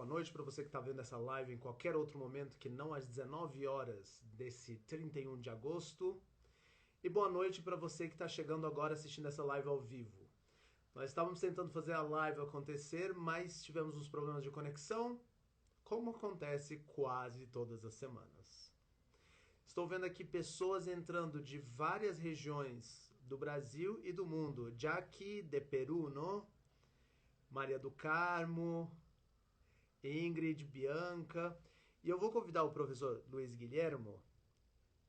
noite para você que está vendo essa live em qualquer outro momento que não às 19 horas desse 31 de agosto. E boa noite para você que está chegando agora assistindo essa live ao vivo. Nós estávamos tentando fazer a live acontecer, mas tivemos uns problemas de conexão, como acontece quase todas as semanas. Estou vendo aqui pessoas entrando de várias regiões do Brasil e do mundo. Jackie de Peru, não? Maria do Carmo, Ingrid, Bianca. E eu vou convidar o professor Luiz Guilhermo.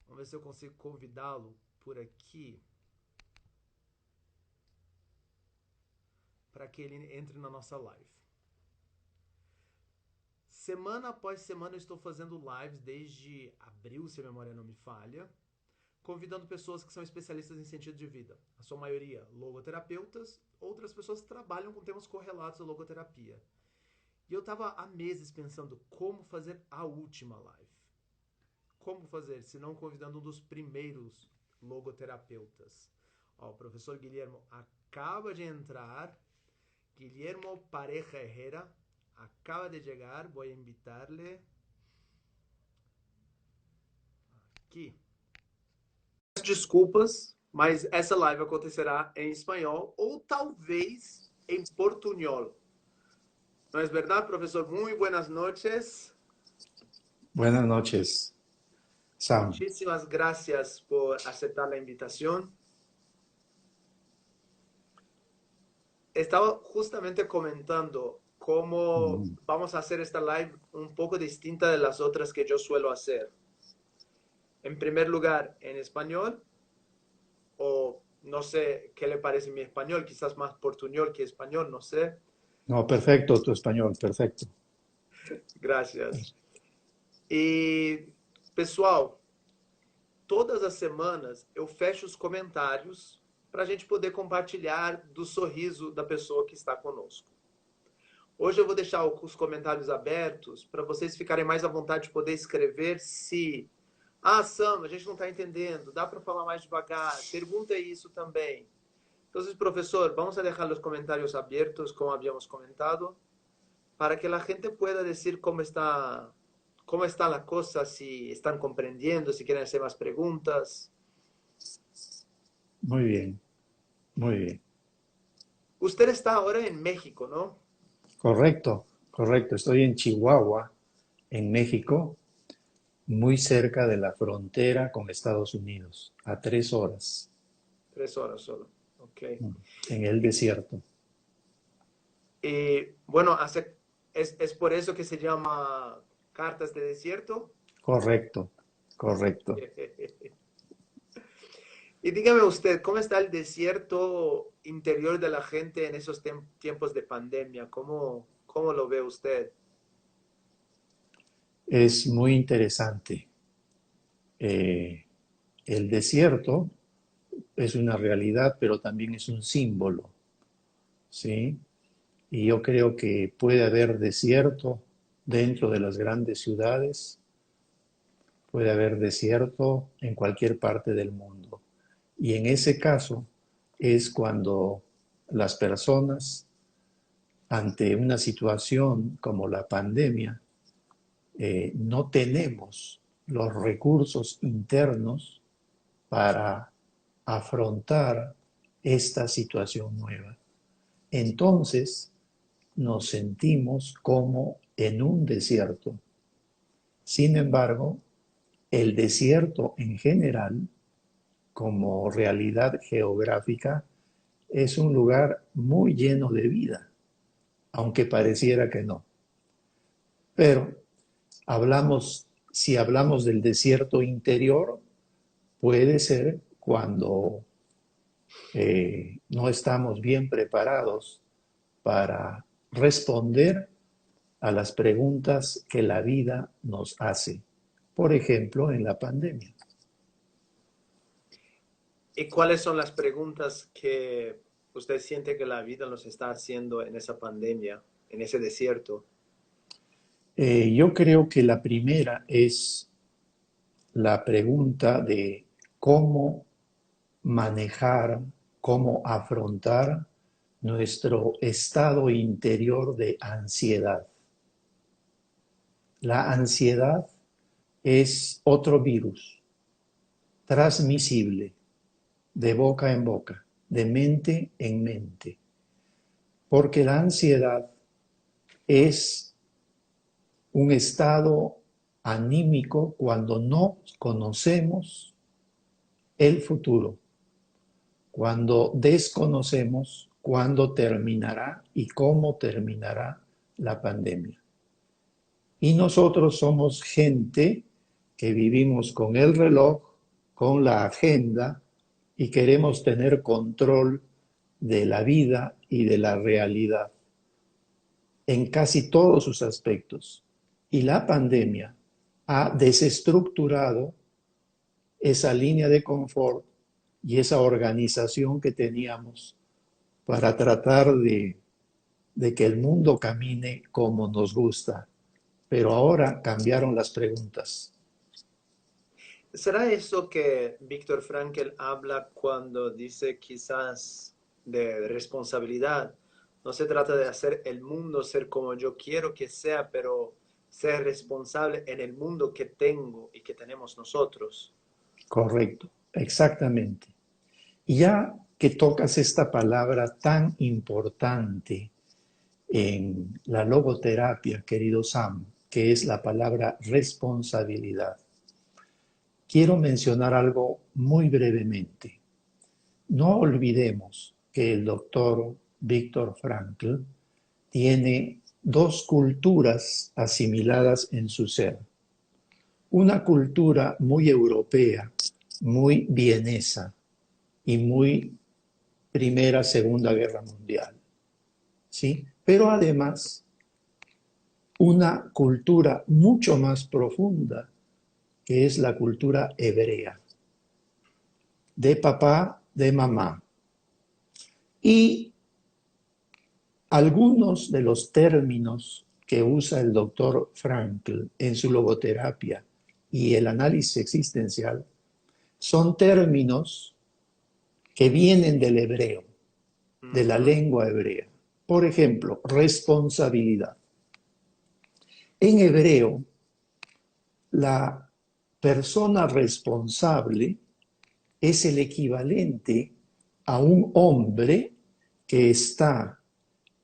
Vamos ver se eu consigo convidá-lo por aqui, para que ele entre na nossa live. Semana após semana eu estou fazendo lives desde abril, se a memória não me falha, convidando pessoas que são especialistas em sentido de vida. A sua maioria logoterapeutas, outras pessoas que trabalham com temas correlatos à logoterapia. E eu estava há meses pensando como fazer a última live. Como fazer, se não convidando um dos primeiros logoterapeutas. Ó, o professor Guilhermo acaba de entrar. Guillermo Pareja Herrera acaba de llegar. Voy a invitarle. Aqui. Desculpas, mas essa live acontecerá em espanhol ou talvez em portunhol. ¿No es verdad, profesor? Muy buenas noches. Buenas noches, Sam. Muchísimas gracias por aceptar la invitación. Estaba justamente comentando cómo vamos a hacer esta live un poco distinta de las otras que yo suelo hacer. En primer lugar, en español, o no sé qué le parece mi español, quizás más portuñol que español, no sé. No, perfecto, tu español, perfecto. Gracias. E, pessoal, todas as semanas eu fecho os comentários para a gente poder compartilhar do sorriso da pessoa que está conosco. Hoje eu vou deixar os comentários abertos para vocês ficarem mais à vontade de poder escrever se... Ah, Sam, a gente não está entendendo, dá para falar mais devagar, pergunta isso também. Então, professor, vamos a dejar los comentarios abiertos, como habíamos comentado, para que la gente pueda decir cómo está la cosa, si están comprendiendo, si quieren hacer más preguntas. Muy bien, muy bien. Usted está ahora en México, ¿no? Correcto, correcto. Estoy en Chihuahua, en México, muy cerca de la frontera con Estados Unidos, a 3 horas, 3 horas solo. Ok. en el desierto. Y bueno, es por eso que se llama Cartas de Desierto. Correcto, correcto. Y dígame usted, ¿cómo está el desierto interior de la gente en esos tiempos de pandemia? ¿Cómo lo ve usted? Es muy interesante. El desierto es una realidad, pero también es un símbolo, ¿sí? Y yo creo que puede haber desierto dentro de las grandes ciudades, puede haber desierto en cualquier parte del mundo. Y en ese caso es cuando las personas, ante una situación como la pandemia, no tenemos los recursos internos para afrontar esta situación nueva. Entonces nos sentimos como en un desierto. Sin embargo, el desierto en general, como realidad geográfica, es un lugar muy lleno de vida, aunque pareciera que no. Pero si hablamos del desierto interior, puede ser cuando no estamos bien preparados para responder a las preguntas que la vida nos hace. Por ejemplo, en la pandemia. ¿Y cuáles son las preguntas que usted siente que la vida nos está haciendo en esa pandemia, en ese desierto? Yo creo que la primera es la pregunta de cómo manejar, cómo afrontar nuestro estado interior de ansiedad. La ansiedad es otro virus transmisible de boca en boca, de mente en mente, porque la ansiedad es un estado anímico cuando no conocemos el futuro, cuando desconocemos cuándo terminará y cómo terminará la pandemia. Y nosotros somos gente que vivimos con el reloj, con la agenda y queremos tener control de la vida y de la realidad en casi todos sus aspectos. Y la pandemia ha desestructurado esa línea de confort y esa organización que teníamos para tratar de que el mundo camine como nos gusta. Pero ahora cambiaron las preguntas. ¿Será eso que Víctor Frankl habla cuando dice quizás de responsabilidad? No se trata de hacer el mundo ser como yo quiero que sea, pero ser responsable en el mundo que tengo y que tenemos nosotros. Correcto, exactamente. Y ya que tocas esta palabra tan importante en la logoterapia, querido Sam, que es la palabra responsabilidad, quiero mencionar algo muy brevemente. No olvidemos que el doctor Viktor Frankl tiene dos culturas asimiladas en su ser. Una cultura muy europea, muy vienesa y muy Primera, Segunda Guerra Mundial, ¿sí? Pero además una cultura mucho más profunda, que es la cultura hebrea, de papá, de mamá. Y algunos de los términos que usa el doctor Frankl en su logoterapia y el análisis existencial son términos que vienen del hebreo, de la lengua hebrea. Por ejemplo, responsabilidad. En hebreo, la persona responsable es el equivalente a un hombre que está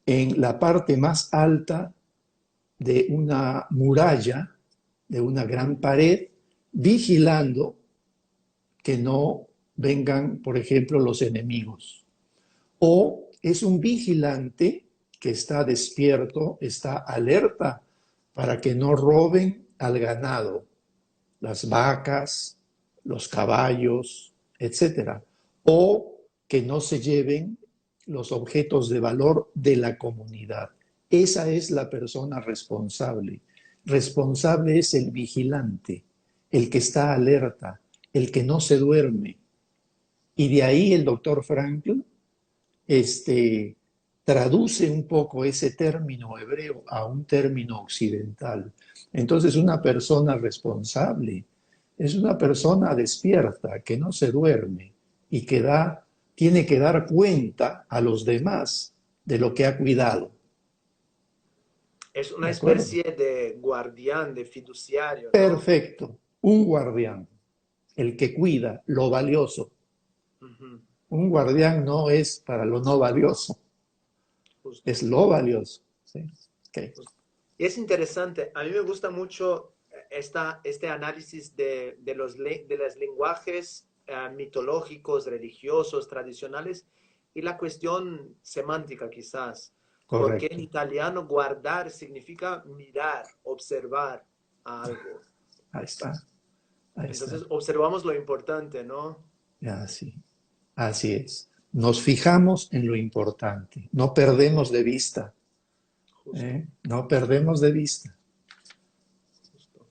en la parte más alta de una muralla, de una gran pared, vigilando que no vengan, por ejemplo, los enemigos. O es un vigilante que está despierto, está alerta para que no roben al ganado, las vacas, los caballos, etcétera, o que no se lleven los objetos de valor de la comunidad. Esa es la persona responsable. Responsable es el vigilante, el que está alerta, el que no se duerme. Y de ahí el doctor Frankl traduce un poco ese término hebreo a un término occidental. Entonces, una persona responsable es una persona despierta, que no se duerme y que tiene que dar cuenta a los demás de lo que ha cuidado. Es ¿De una acuerdo? especie de guardián, de fiduciario, ¿no? Perfecto. Un guardián, el que cuida lo valioso. Ujú, Un guardián no es para lo no valioso, justo, es lo valioso. ¿Sí? Okay. justo. Y es interesante, a mí me gusta mucho este análisis de los lenguajes mitológicos, religiosos, tradicionales y la cuestión semántica quizás, porque en Correcto. italiano guardar significa mirar, observar algo. Ahí está. Ahí está. Entonces observamos lo importante, ¿no? Así, así es. Nos fijamos en lo importante, no perdemos de vista, Justo, ¿eh? No perdemos de vista. justo.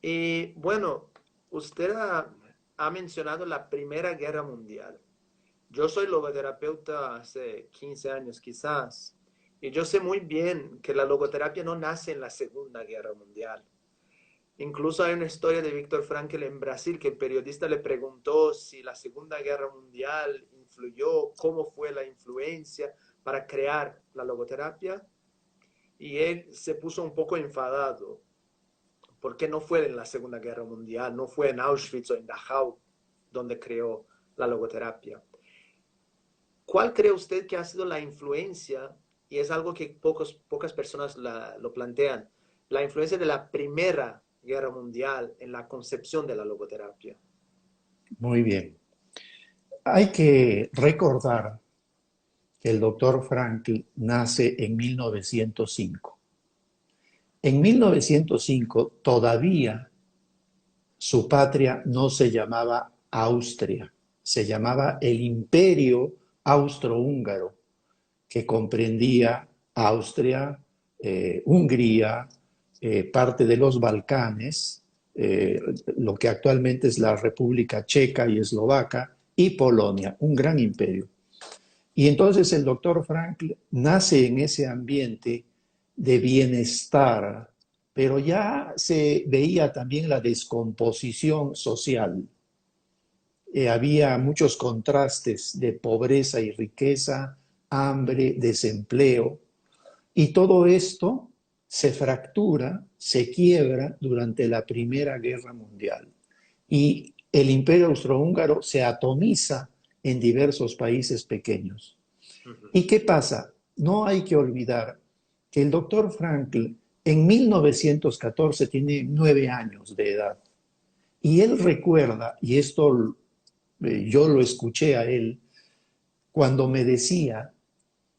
Y bueno, usted ha mencionado la Primera Guerra Mundial. Yo soy logoterapeuta hace 15 años quizás, y yo sé muy bien que la logoterapia no nace en la Segunda Guerra Mundial. Incluso hay una historia de Víctor Frankl en Brasil que el periodista le preguntó si la Segunda Guerra Mundial influyó, cómo fue la influencia para crear la logoterapia, y él se puso un poco enfadado ¿Por qué no fue en la Segunda Guerra Mundial? No fue en Auschwitz o en Dachau donde creó la logoterapia. ¿Cuál cree usted que ha sido la influencia? Y es algo que pocas personas lo plantean. La influencia de la Primera Guerra Mundial en la concepción de la logoterapia. Muy bien. Hay que recordar que el doctor Frankl nace en 1905. En 1905 todavía su patria no se llamaba Austria, se llamaba el Imperio Austrohúngaro, que comprendía Austria, Hungría, parte de los Balcanes, lo que actualmente es la República Checa y Eslovaca, y Polonia, un gran imperio. Y entonces el doctor Frankl nace en ese ambiente de bienestar, pero ya se veía también la descomposición social. Había muchos contrastes de pobreza y riqueza, hambre, desempleo, y todo esto se fractura, se quiebra durante la Primera Guerra Mundial. Y el Imperio Austrohúngaro se atomiza en diversos países pequeños. ¿Y qué pasa? No hay que olvidar que el doctor Frankl en 1914 tiene 9 años de edad. Y él recuerda, y esto yo lo escuché a él, cuando me decía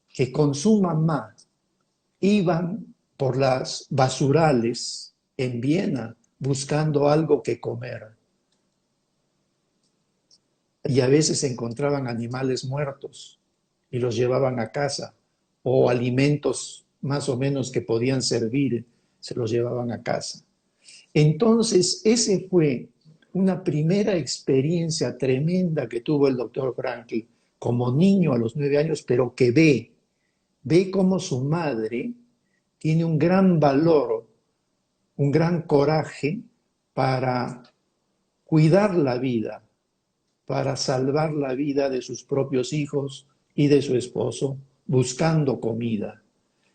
que con su mamá iban por las basurales en Viena buscando algo que comer. Y a veces encontraban animales muertos y los llevaban a casa, o alimentos más o menos que podían servir, se los llevaban a casa. Entonces, ese fue una primera experiencia tremenda que tuvo el doctor Frankl como niño a los 9 años, pero que ve cómo su madre tiene un gran valor, un gran coraje para cuidar la vida, para salvar la vida de sus propios hijos y de su esposo, buscando comida.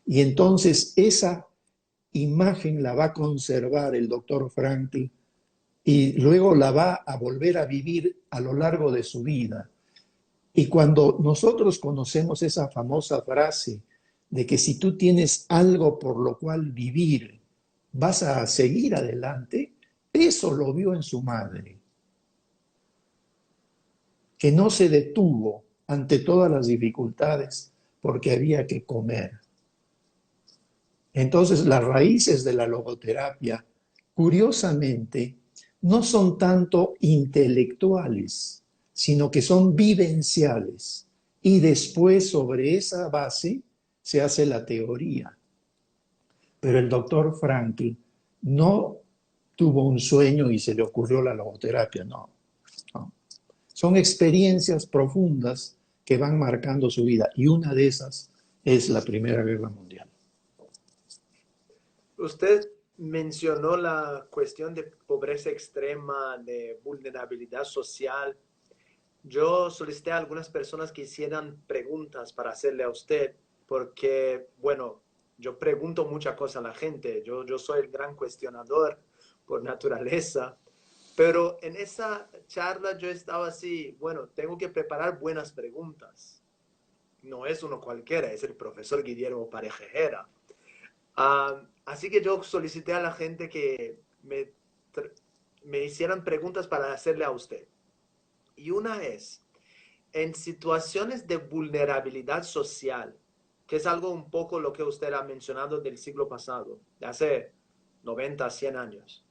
Y entonces esa imagen la va a conservar el doctor Frankl y luego la va a volver a vivir a lo largo de su vida. Y cuando nosotros conocemos esa famosa frase de que si tú tienes algo por lo cual vivir, vas a seguir adelante, eso lo vio en su madre, que no se detuvo ante todas las dificultades porque había que comer. Entonces, las raíces de la logoterapia, curiosamente, no son tanto intelectuales, sino que son vivenciales. Y después, sobre esa base, se hace la teoría. Pero el doctor Frankl no tuvo un sueño y se le ocurrió la logoterapia, no. Son experiencias profundas que van marcando su vida. Y una de esas es la Primera Guerra Mundial. Usted mencionó la cuestión de pobreza extrema, de vulnerabilidad social. Yo solicité a algunas personas que hicieran preguntas para hacerle a usted, porque, bueno, yo pregunto muchas cosas a la gente. Yo soy el gran cuestionador por naturaleza. Pero en esa charla yo estaba así, bueno, tengo que preparar buenas preguntas. No es uno cualquiera, es el profesor Guillermo Parejejera. Así que yo solicité a la gente que me hicieran preguntas para hacerle a usted. Y una es, en situaciones de vulnerabilidad social, que es algo un poco lo que usted ha mencionado del siglo pasado, de hace 90, 100 años,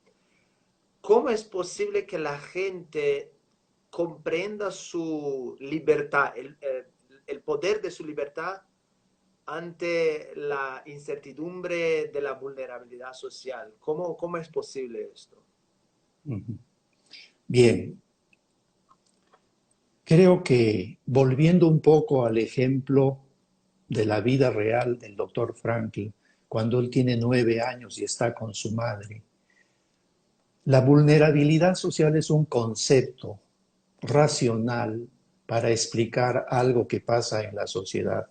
¿cómo es posible que la gente comprenda su libertad, el poder de su libertad ante la incertidumbre de la vulnerabilidad social? ¿Cómo es posible esto? Bien, creo que volviendo un poco al ejemplo de la vida real del doctor Frankl, cuando él tiene 9 años y está con su madre, la vulnerabilidad social es un concepto racional para explicar algo que pasa en la sociedad.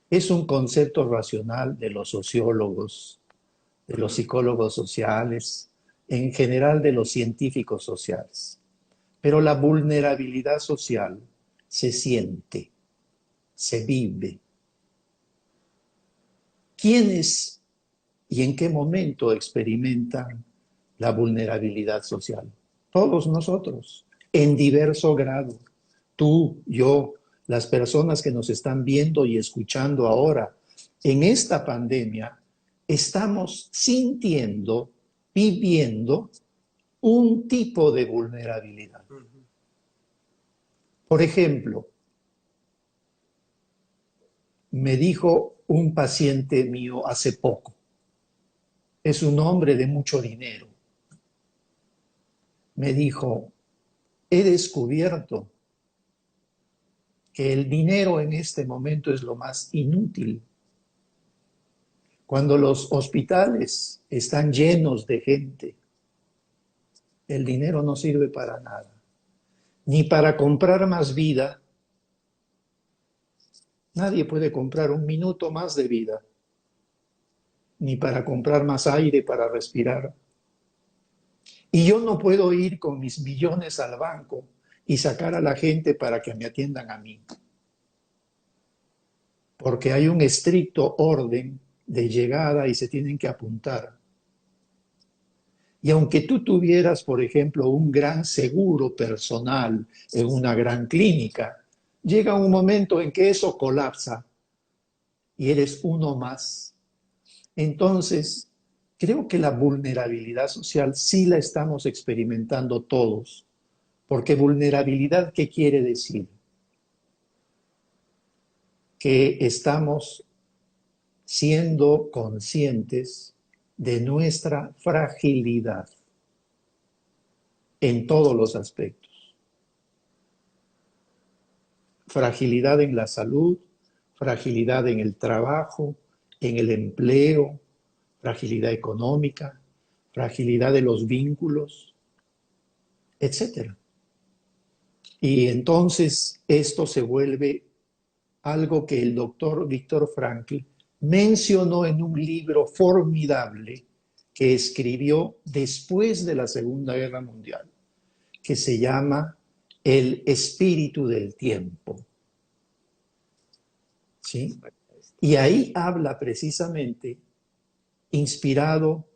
Es un concepto racional de los sociólogos, de los psicólogos sociales, en general de los científicos sociales. Pero la vulnerabilidad social se siente, se vive. ¿Quiénes y en qué momento experimentan la vulnerabilidad social? Todos nosotros, en diverso grado. Tú, yo, las personas que nos están viendo y escuchando ahora. En esta pandemia estamos sintiendo, viviendo un tipo de vulnerabilidad. Por ejemplo, me dijo un paciente mío hace poco, es un hombre de mucho dinero, me dijo, he descubierto que el dinero en este momento es lo más inútil. Cuando los hospitales están llenos de gente, el dinero no sirve para nada, ni para comprar más vida. Nadie puede comprar un minuto más de vida, ni para comprar más aire para respirar. Y yo no puedo ir con mis millones al banco y sacar a la gente para que me atiendan a mí, porque hay un estricto orden de llegada y se tienen que apuntar. Y aunque tú tuvieras, por ejemplo, un gran seguro personal en una gran clínica, llega un momento en que eso colapsa y eres uno más. Entonces, creo que la vulnerabilidad social sí la estamos experimentando todos, porque vulnerabilidad, ¿qué quiere decir? Que estamos siendo conscientes de nuestra fragilidad en todos los aspectos. Fragilidad en la salud, fragilidad en el trabajo, en el empleo, fragilidad económica, fragilidad de los vínculos, etcétera. Y entonces esto se vuelve algo que el doctor Viktor Frankl mencionó en un libro formidable que escribió después de la Segunda Guerra Mundial, que se llama El espíritu del tiempo. ¿Sí? Y ahí habla precisamente, inspirado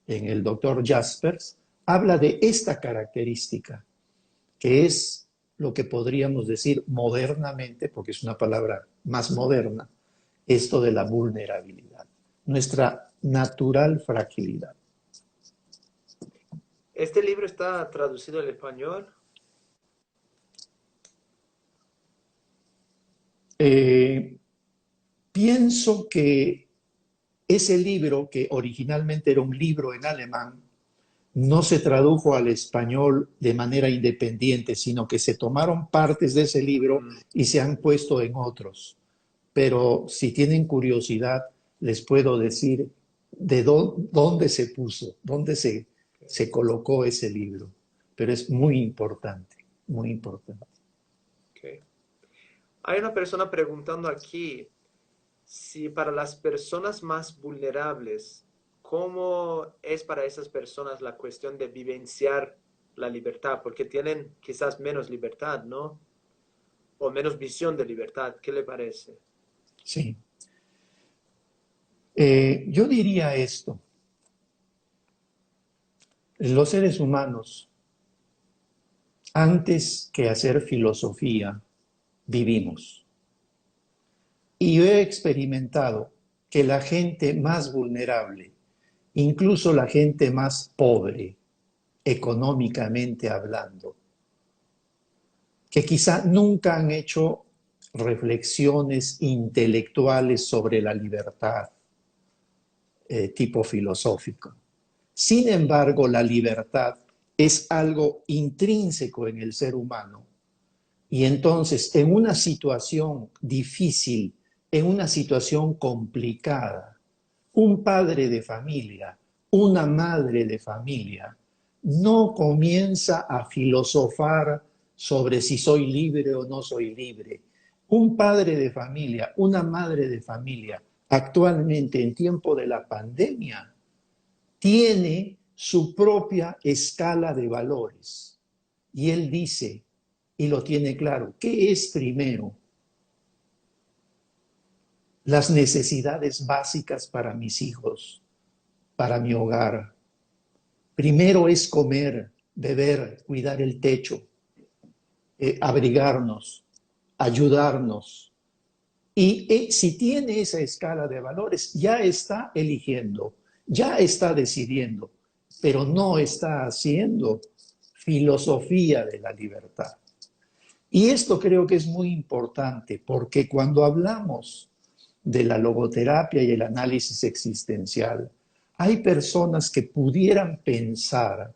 en el doctor Jaspers, habla de esta característica, que es lo que podríamos decir modernamente, porque es una palabra más moderna, esto de la vulnerabilidad, nuestra natural fragilidad. ¿Este libro está traducido al español? Pienso que ese libro, que originalmente era un libro en alemán, no se tradujo al español de manera independiente, sino que se tomaron partes de ese libro y se han puesto en otros. Pero si tienen curiosidad, les puedo decir de dónde se puso, dónde se colocó ese libro. Pero es muy importante, muy importante. Okay. Hay una persona preguntando aquí si para las personas más vulnerables, ¿cómo es para esas personas la cuestión de vivenciar la libertad? Porque tienen quizás menos libertad, ¿no? O menos visión de libertad. ¿Qué le parece? Sí. Yo diría esto. Los seres humanos, antes que hacer filosofía, vivimos. Y yo he experimentado que la gente más vulnerable, incluso la gente más pobre, económicamente hablando, que quizá nunca han hecho reflexiones intelectuales sobre la libertad, tipo filosófico. Sin embargo, la libertad es algo intrínseco en el ser humano. Y entonces, en una situación difícil, en una situación complicada, un padre de familia, una madre de familia, no comienza a filosofar sobre si soy libre o no soy libre. Un padre de familia, una madre de familia, actualmente en tiempo de la pandemia, tiene su propia escala de valores. Y él dice, y lo tiene claro, ¿qué es primero? Las necesidades básicas para mis hijos, para mi hogar. Primero es comer, beber, cuidar el techo, abrigarnos, ayudarnos. Y si tiene esa escala de valores, ya está eligiendo, ya está decidiendo, pero no está haciendo filosofía de la libertad. Y esto creo que es muy importante porque cuando hablamos de la logoterapia y el análisis existencial, hay personas que pudieran pensar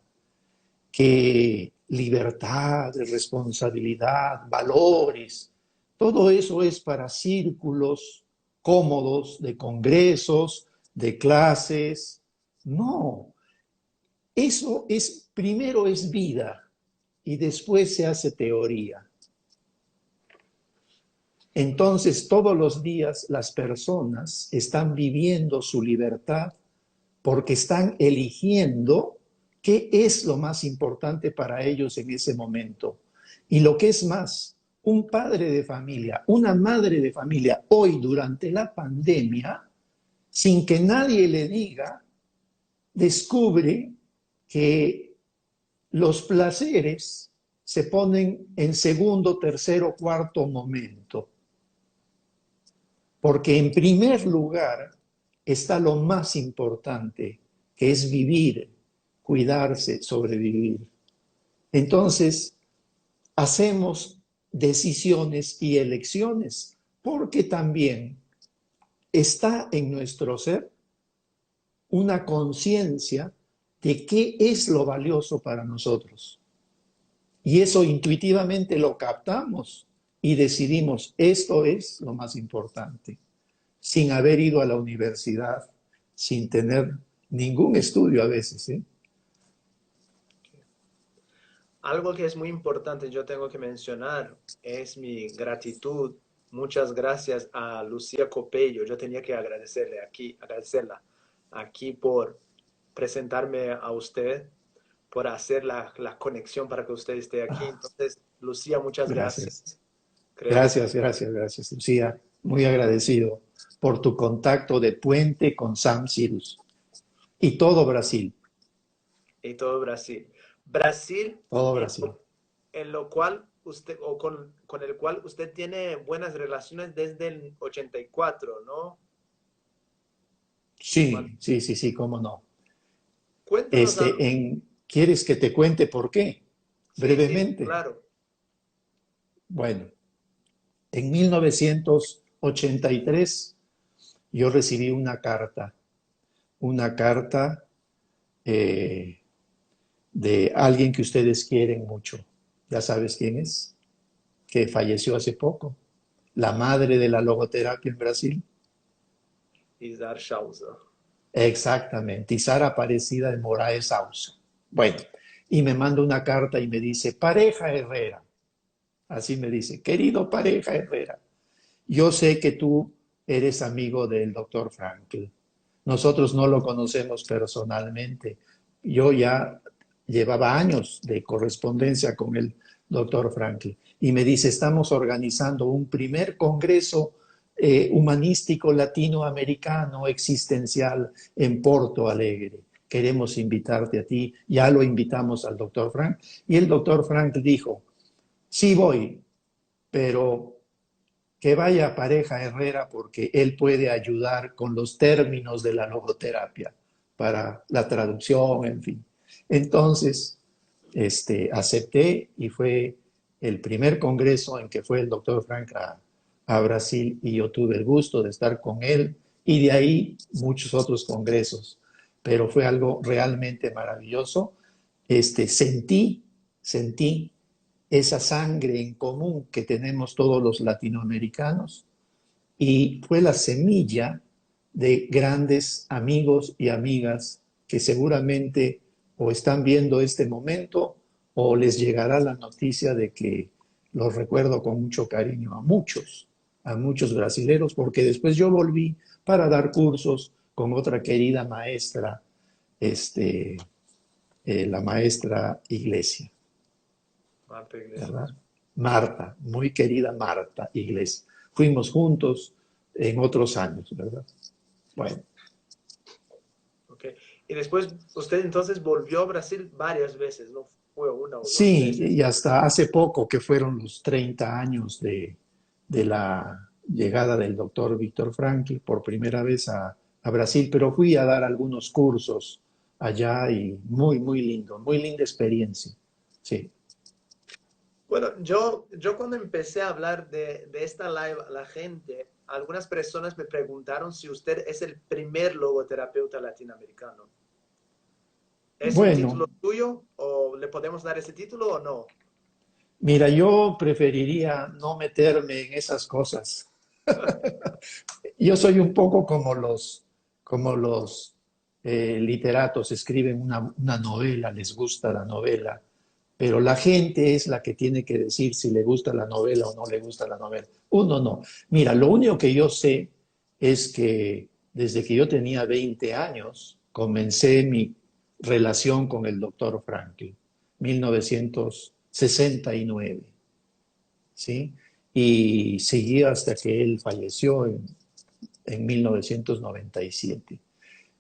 que libertad, responsabilidad, valores, todo eso es para círculos cómodos de congresos, de clases. No, eso es, primero es vida y después se hace teoría. Entonces, todos los días las personas están viviendo su libertad porque están eligiendo qué es lo más importante para ellos en ese momento. Y lo que es más, un padre de familia, una madre de familia, hoy durante la pandemia, sin que nadie le diga, descubre que los placeres se ponen en segundo, tercero, cuarto momento. Porque en primer lugar está lo más importante, que es vivir, cuidarse, sobrevivir. Entonces, hacemos decisiones y elecciones, porque también está en nuestro ser una conciencia de qué es lo valioso para nosotros. Y eso intuitivamente lo captamos y decidimos, esto es lo más importante, sin haber ido a la universidad, sin tener ningún estudio a veces, ¿eh? Algo que es muy importante, yo tengo que mencionar, es mi gratitud. Muchas gracias a Lucía Copello. Yo tenía que agradecerla aquí por presentarme a usted, por hacer la conexión para que usted esté aquí. Ah, Entonces, Lucía, muchas gracias. gracias. Creo que Gracias, Lucía. Muy agradecido por tu contacto de puente con Sam Cyrus y todo Brasil, y todo Brasil. Brasil, todo en Brasil. lo, en lo cual usted, o con el cual usted tiene buenas relaciones desde el 84, ¿no? Cuando- Sí, cómo no. Cuéntenos algo. ¿Quieres que te cuente por qué? Sí, sí, Brevemente. claro. Bueno, en 1983 yo recibí una carta eh, de alguien que ustedes quieren mucho. ¿Ya sabes quién es? Que falleció hace poco. La madre de la logoterapia en Brasil. Isar Schauser. Exactamente, y Sara Aparecida de Moraes Ausa. Bueno, y me manda una carta y me dice, pareja Herrera, así me dice, querido pareja Herrera, yo sé que tú eres amigo del doctor Frankl. Nosotros no lo conocemos personalmente. Yo ya llevaba años de correspondencia con el doctor Frankl y me dice, estamos organizando un primer congreso humanístico latinoamericano existencial en Porto Alegre. Queremos invitarte a ti. Ya lo invitamos al doctor Frank. Y el doctor Frank dijo, sí voy, pero que vaya pareja Herrera porque él puede ayudar con los términos de la logoterapia para la traducción, en fin. Entonces, acepté y fue el primer congreso en que fue el doctor Frank a Brasil y yo tuve el gusto de estar con él y de ahí muchos otros congresos. Pero fue algo realmente maravilloso. Sentí esa sangre en común que tenemos todos los latinoamericanos y fue la semilla de grandes amigos y amigas que seguramente o están viendo este momento o les llegará la noticia de que los recuerdo con mucho cariño a muchos brasileros, porque después yo volví para dar cursos con otra querida maestra, este, la maestra Iglesia, Marta ¿verdad? Iglesias. Marta, muy querida Marta Iglesia. Fuimos juntos en otros años, ¿verdad? Bueno, Ok. Y después usted entonces volvió a Brasil varias veces, ¿no? Fue una o dos sí, veces. y hasta hace poco, que fueron los 30 años de la llegada del doctor Víctor Frankl por primera vez a Brasil, pero fui a dar algunos cursos allá y muy lindo, muy linda experiencia. Sí. Bueno, yo cuando empecé a hablar de esta live a la gente, algunas personas me preguntaron si usted es el primer logoterapeuta latinoamericano. ¿Es un Bueno, título tuyo o le podemos dar ese título o no? mira, yo preferiría no meterme en esas cosas. Yo soy un poco como los literatos, escriben una novela, les gusta la novela, pero la gente es la que tiene que decir si le gusta la novela o no le gusta la novela. Uno no. Mira, lo único que yo sé es que desde que yo tenía 20 años comencé mi relación con el doctor Frankl, 1969, ¿sí? Y seguí hasta que él falleció en 1997.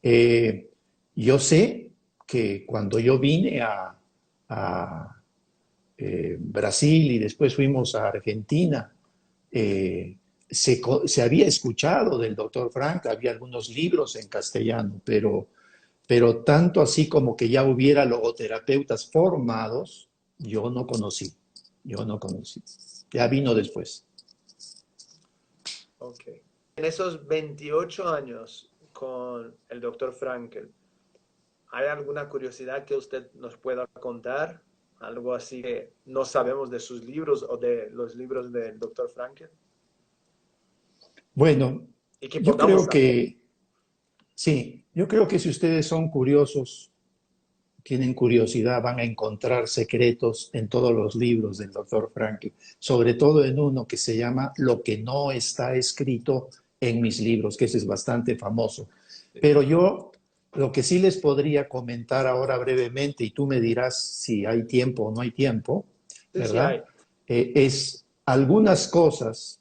Eh, yo sé que cuando yo vine a Brasil y después fuimos a Argentina, se había escuchado del doctor Frank, había algunos libros en castellano, pero tanto así como que ya hubiera logoterapeutas formados, yo no conocí, yo no conocí. Ya vino después. Ok. En esos 28 años con el doctor Frankel, ¿hay alguna curiosidad que usted nos pueda contar? Algo así que no sabemos de sus libros o de los libros del doctor Frankel Bueno, y que yo podamos creo saber. que sí, yo creo que si ustedes son curiosos, tienen curiosidad, van a encontrar secretos en todos los libros del doctor Frankl, sobre todo en uno que se llama Lo que no está escrito en mis libros, que ese es bastante famoso. Pero yo lo que sí les podría comentar ahora brevemente, y tú me dirás si hay tiempo o no hay tiempo, Sí, sí hay. ¿verdad? Es algunas cosas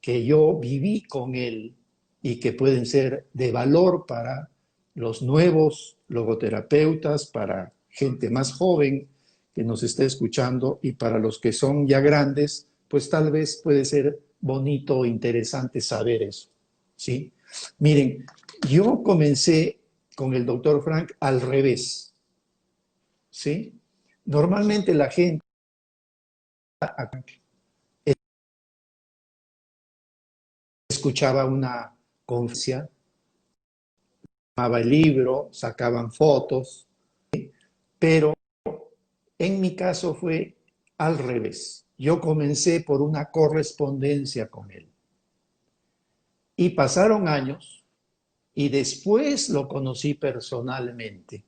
que yo viví con él y que pueden ser de valor para los nuevos logoterapeutas, para gente más joven que nos esté escuchando y para los que son ya grandes, pues tal vez puede ser bonito o interesante saber eso. ¿Sí? Miren, yo comencé con el doctor Frank al revés. ¿Sí? Normalmente la gente escuchaba una conferencia, tomaba el libro, sacaban fotos, pero en mi caso fue al revés. Yo comencé por una correspondencia con él. Y pasaron años y después lo conocí personalmente,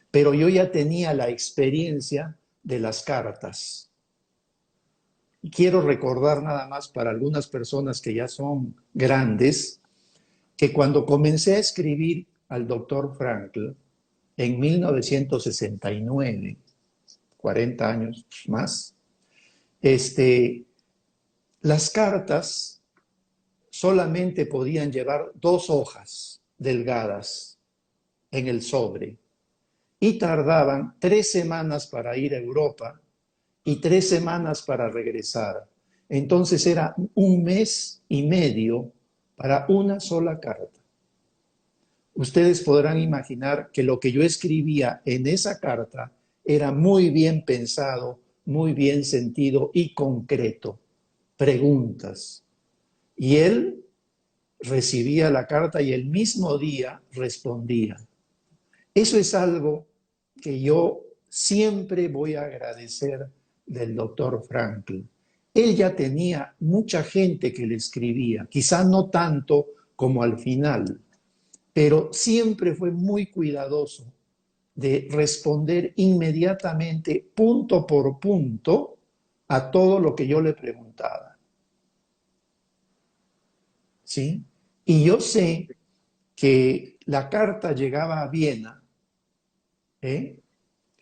pero yo ya tenía la experiencia de las cartas. Y quiero recordar nada más para algunas personas que ya son grandes, que cuando comencé a escribir al doctor Frankl en 1969, 40 años más, las cartas solamente podían llevar 2 hojas delgadas en el sobre y tardaban 3 semanas para ir a Europa y 3 semanas para regresar. Entonces era un mes y medio para una sola carta. Ustedes podrán imaginar que lo que yo escribía en esa carta era muy bien pensado, muy bien sentido y concreto. Preguntas. Y él recibía la carta y el mismo día respondía. Eso es algo que yo siempre voy a agradecer del doctor Franklin. Él ya tenía mucha gente que le escribía, quizá no tanto como al final, pero siempre fue muy cuidadoso de responder inmediatamente, punto por punto, a todo lo que yo le preguntaba. ¿Sí? Y yo sé que la carta llegaba a Viena, ¿eh?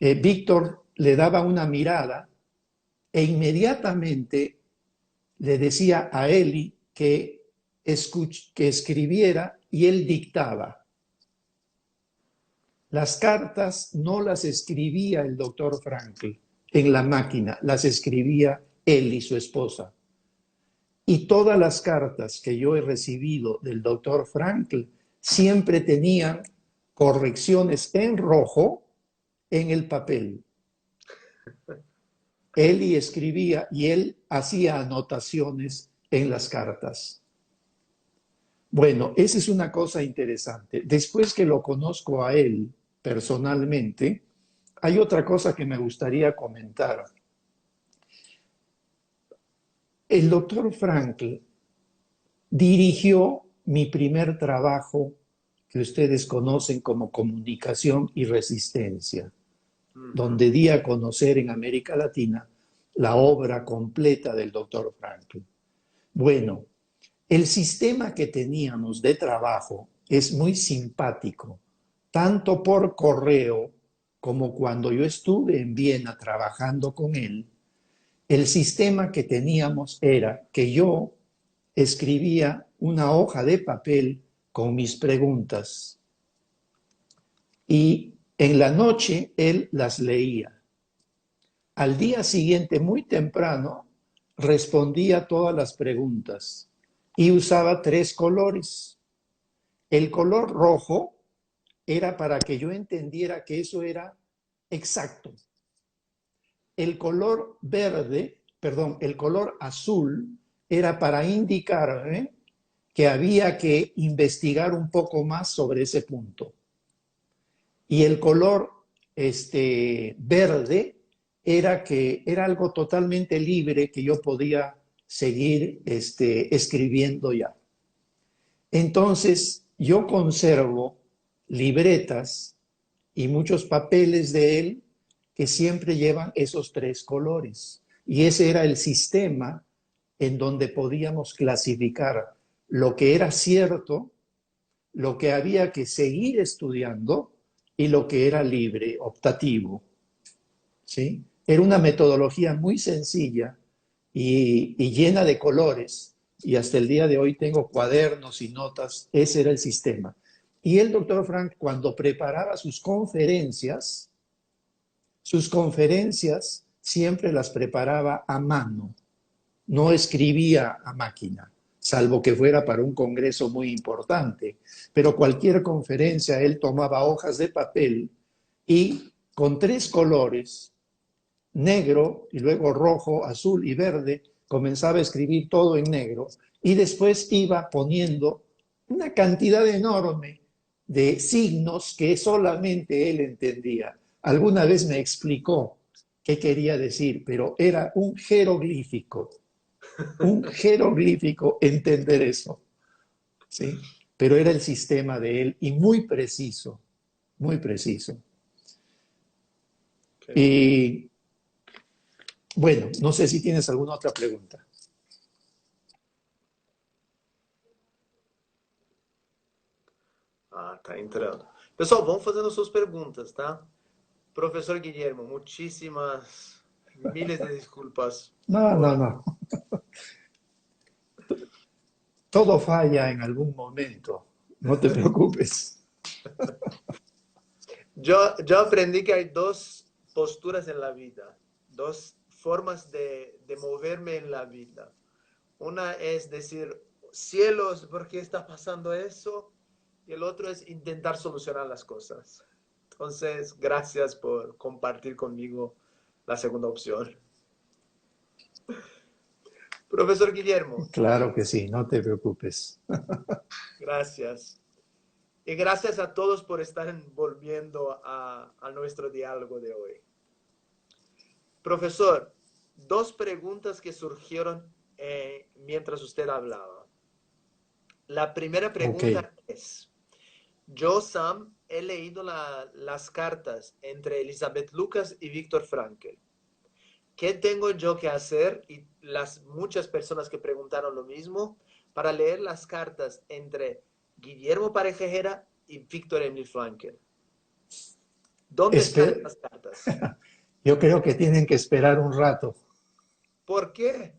Víctor le daba una mirada e inmediatamente le decía a Eli que escribiera y él dictaba. Las cartas no las escribía el doctor Frankl en la máquina, las escribía él y su esposa. Y todas las cartas que yo he recibido del doctor Frankl siempre tenían correcciones en rojo en el papel. Él escribía y él hacía anotaciones en las cartas. Bueno, esa es una cosa interesante. Después que lo conozco a él personalmente, hay otra cosa que me gustaría comentar. El doctor Frankl dirigió mi primer trabajo que ustedes conocen como Comunicación y Resistencia, donde di a conocer en América Latina la obra completa del doctor Frankl. Bueno, el sistema que teníamos de trabajo es muy simpático, tanto por correo como cuando yo estuve en Viena trabajando con él. El sistema que teníamos era que yo escribía una hoja de papel con mis preguntas y en la noche él las leía. Al día siguiente, muy temprano, respondía todas las preguntas y usaba 3 colores. El color rojo era para que yo entendiera que eso era exacto. El color el color azul era para indicarme que había que investigar un poco más sobre ese punto. Y el color verde era algo totalmente libre que yo podía seguir escribiendo ya. Entonces, yo conservo libretas y muchos papeles de él que siempre llevan esos 3 colores. Y ese era el sistema en donde podíamos clasificar lo que era cierto, lo que había que seguir estudiando y lo que era libre, optativo. ¿Sí? Era una metodología muy sencilla y llena de colores. Y hasta el día de hoy tengo cuadernos y notas. Ese era el sistema. Y el doctor Frank, cuando preparaba sus conferencias siempre las preparaba a mano. No escribía a máquina, salvo que fuera para un congreso muy importante. Pero cualquier conferencia, él tomaba hojas de papel y con 3 colores, negro y luego rojo, azul y verde, comenzaba a escribir todo en negro y después iba poniendo una cantidad enorme de signos que solamente él entendía. Alguna vez me explicó qué quería decir, pero era un jeroglífico entender eso, ¿sí? Pero era el sistema de él y muy preciso, muy preciso. Okay. Y bueno, não sei se tienes alguma outra pergunta. Tá entrando. Pessoal, vão fazendo suas perguntas, tá? Professor Guilhermo, muitíssimas, miles de desculpas. No. Todo falla en algún momento. No te preocupes. Yo aprendí que hay 2 posturas en la vida, 2 formas de moverme en la vida. Una es decir, cielos, ¿por qué está pasando eso? Y el otro es intentar solucionar las cosas. Entonces, gracias por compartir conmigo la segunda opción. Profesor Guillermo. Claro que sí, no te preocupes. Gracias. Y gracias a todos por estar volviendo a nuestro diálogo de hoy. Profesor, 2 preguntas que surgieron mientras usted hablaba. La primera pregunta es, yo, Sam, he leído las cartas entre Elizabeth Lucas y Víctor Frankl. ¿Qué tengo yo que hacer? Y las muchas personas que preguntaron lo mismo, para leer las cartas entre Guillermo Parejejera y Víctor Emil Frankl. ¿Dónde están Espe- esas cartas? Yo creo que tienen que esperar un rato. ¿Por qué?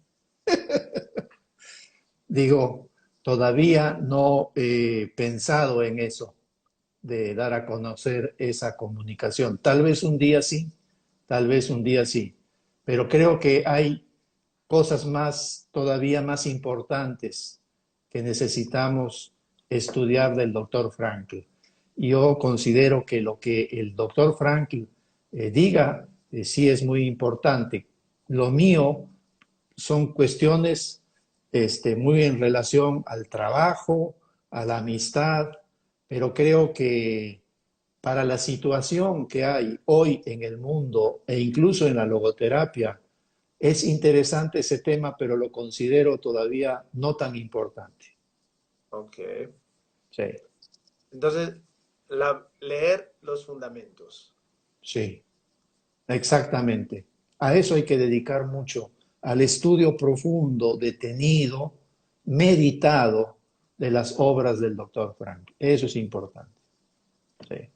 Digo, todavía no he pensado en eso, de dar a conocer esa comunicación. Tal vez un día sí, tal vez un día sí, pero creo que hay cosas más, todavía más importantes que necesitamos estudiar del doctor Frankl. Yo considero que lo que el doctor Frankl diga sí es muy importante. Lo mío son cuestiones muy en relación al trabajo, a la amistad, pero creo que para la situación que hay hoy en el mundo e incluso en la logoterapia, es interesante ese tema, pero lo considero todavía no tan importante. Ok. Sí, Entonces, leer los fundamentos. sí, exactamente. A eso hay que dedicar mucho, al estudio profundo, detenido, meditado de las obras del doctor Frank. Eso es importante. Sí.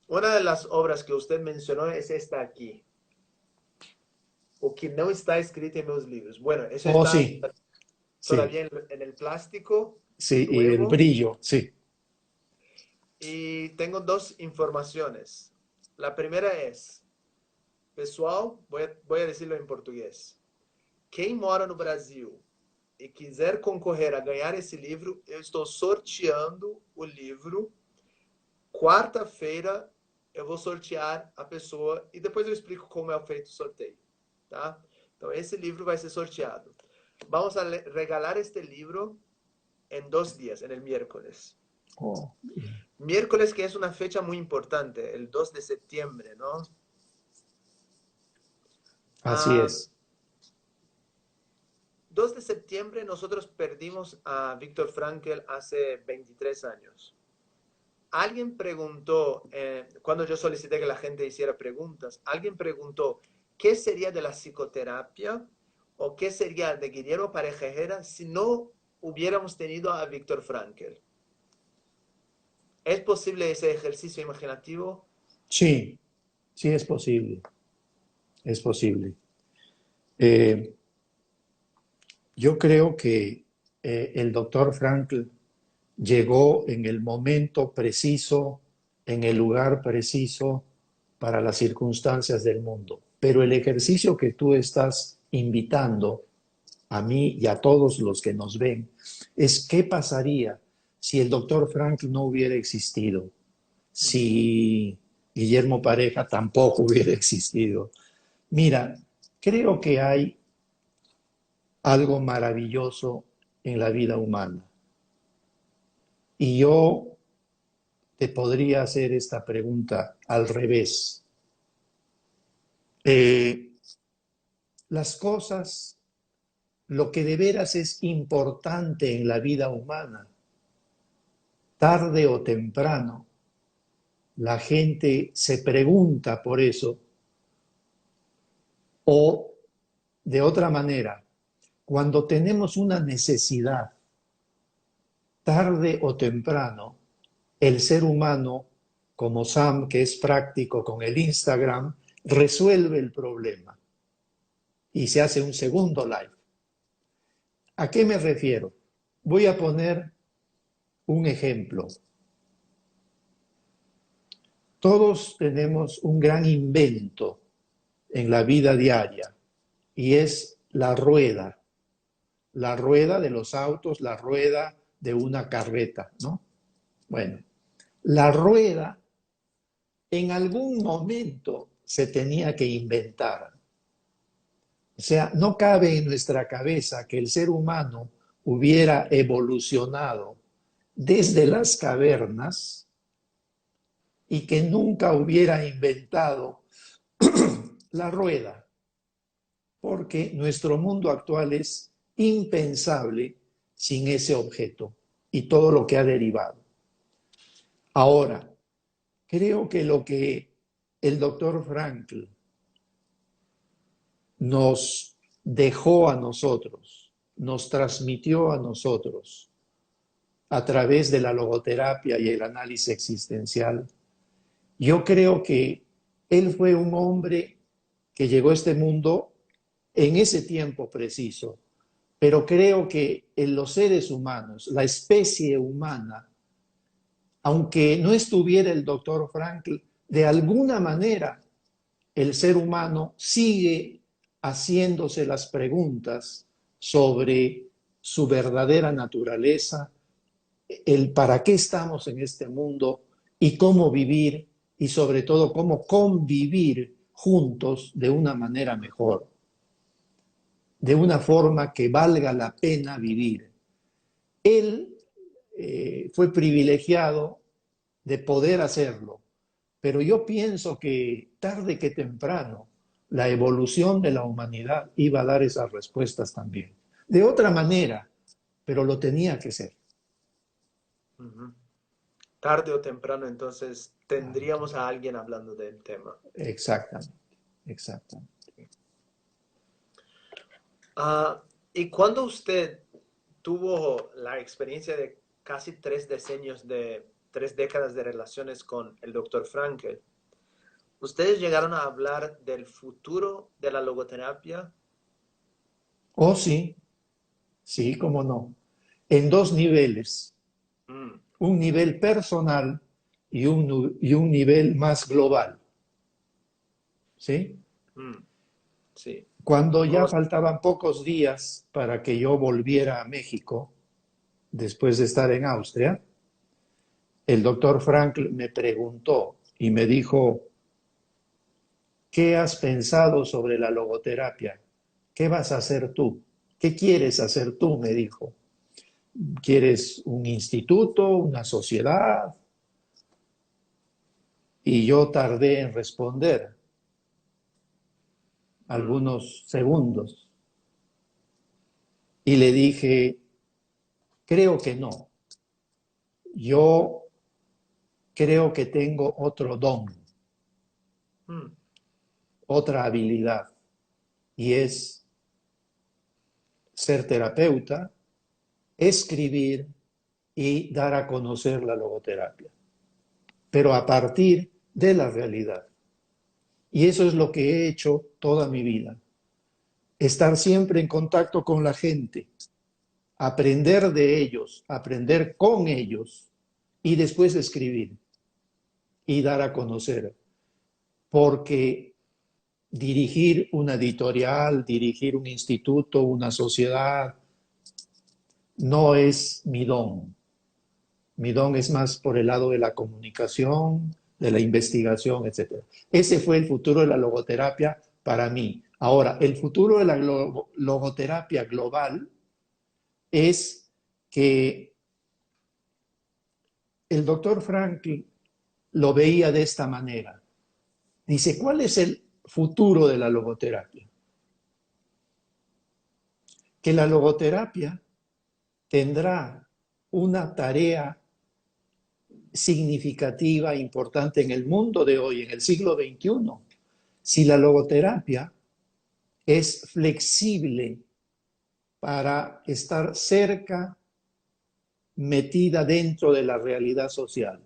Una de las obras que usted mencionó es esta aquí, o que no está escrita en los libros. Bueno, eso Oh, está sí, sí, todavía en el plástico sí, y el nuevo. brillo, sí. Y tengo dos informaciones. La primera es, pessoal, voy a decirlo en portugués. Quem mora no Brasil e quiser concorrer a ganhar esse livro, eu estou sorteando o livro. Quarta-feira eu vou sortear a pessoa e depois eu explico como é feito o sorteio, tá? Então esse livro vai ser sorteado. Vamos a regalar este libro en 2 días, en el miércoles. Oh, Miércoles que es una fecha muy importante, el 2 de septiembre, ¿no? así Ah, es. 2 de septiembre nosotros perdimos a Víctor Frankl hace 23 años. Alguien preguntó, cuando yo solicité que la gente hiciera preguntas, alguien preguntó, ¿qué sería de la psicoterapia o qué sería de Guillermo Parejera si no hubiéramos tenido a Víctor Frankl? ¿Es posible ese ejercicio imaginativo? Sí, sí es posible, es posible. Eh, yo creo que el doctor Frankl llegó en el momento preciso, en el lugar preciso para las circunstancias del mundo. Pero el ejercicio que tú estás invitando a mí y a todos los que nos ven es qué pasaría si el doctor Frankl no hubiera existido, si Guillermo Pareja tampoco hubiera existido. Mira, creo que hay algo maravilloso en la vida humana. Y yo te podría hacer esta pregunta al revés. Eh, las cosas, lo que de veras es importante en la vida humana, tarde o temprano, la gente se pregunta por eso o de otra manera, cuando tenemos una necesidad, tarde o temprano, el ser humano, como Sam, que es práctico con el Instagram, resuelve el problema y se hace un segundo live. ¿A qué me refiero? Voy a poner un ejemplo. Todos tenemos un gran invento en la vida diaria y es la rueda de los autos, la rueda de una carreta, ¿no? Bueno, la rueda en algún momento se tenía que inventar. O sea, no cabe en nuestra cabeza que el ser humano hubiera evolucionado desde las cavernas y que nunca hubiera inventado la rueda, porque nuestro mundo actual es impensable sin ese objeto y todo lo que ha derivado. Ahora, creo que lo que el doctor Frankl nos dejó a nosotros, nos transmitió a nosotros a través de la logoterapia y el análisis existencial, yo creo que Él fue un hombre que llegó a este mundo en ese tiempo preciso, pero creo que en los seres humanos, la especie humana, aunque no estuviera el doctor Frankl, de alguna manera el ser humano sigue haciéndose las preguntas sobre su verdadera naturaleza, el para qué estamos en este mundo y cómo vivir y sobre todo cómo convivir juntos de una manera mejor, de una forma que valga la pena vivir. Él fue privilegiado de poder hacerlo, pero yo pienso que tarde que temprano la evolución de la humanidad iba a dar esas respuestas también. De otra manera, pero lo tenía que ser. Ujú. Tarde o temprano, entonces tendríamos a alguien hablando del tema. Exactamente, exactamente. ¿Y cuando usted tuvo la experiencia de casi 3 decenios de 3 décadas de relaciones con el doctor Frankel, ustedes llegaron a hablar del futuro de la logoterapia? Oh, sí, sí, cómo no. En dos niveles, Mm, un nivel personal y un nivel más global, ¿sí? mm, sí. Cuando ya Vamos. faltaban pocos días para que yo volviera a México, después de estar en Austria, el doctor Frankl me preguntó y me dijo, ¿qué has pensado sobre la logoterapia? ¿Qué vas a hacer tú? ¿Qué quieres hacer tú? Me dijo. ¿Quieres un instituto, una sociedad? Y yo tardé en responder Mm, algunos segundos y le dije, creo que no. Yo creo que tengo otro don, mm, otra habilidad, y es ser terapeuta, escribir y dar a conocer la logoterapia, pero a partir de la realidad. Y eso es lo que he hecho toda mi vida. Estar siempre en contacto con la gente, aprender de ellos, aprender con ellos y después escribir y dar a conocer. Porque dirigir una editorial, dirigir un instituto, una sociedad, no es mi don. Mi don es más por el lado de la comunicación, de la investigación, etc. Ese fue el futuro de la logoterapia para mí. Ahora, el futuro de la logoterapia global es que el doctor Franklin lo veía de esta manera. Dice, ¿cuál es el futuro de la logoterapia? Que la logoterapia tendrá una tarea significativa, importante en el mundo de hoy, en el siglo XXI. Si la logoterapia es flexible para estar cerca, metida dentro de la realidad social.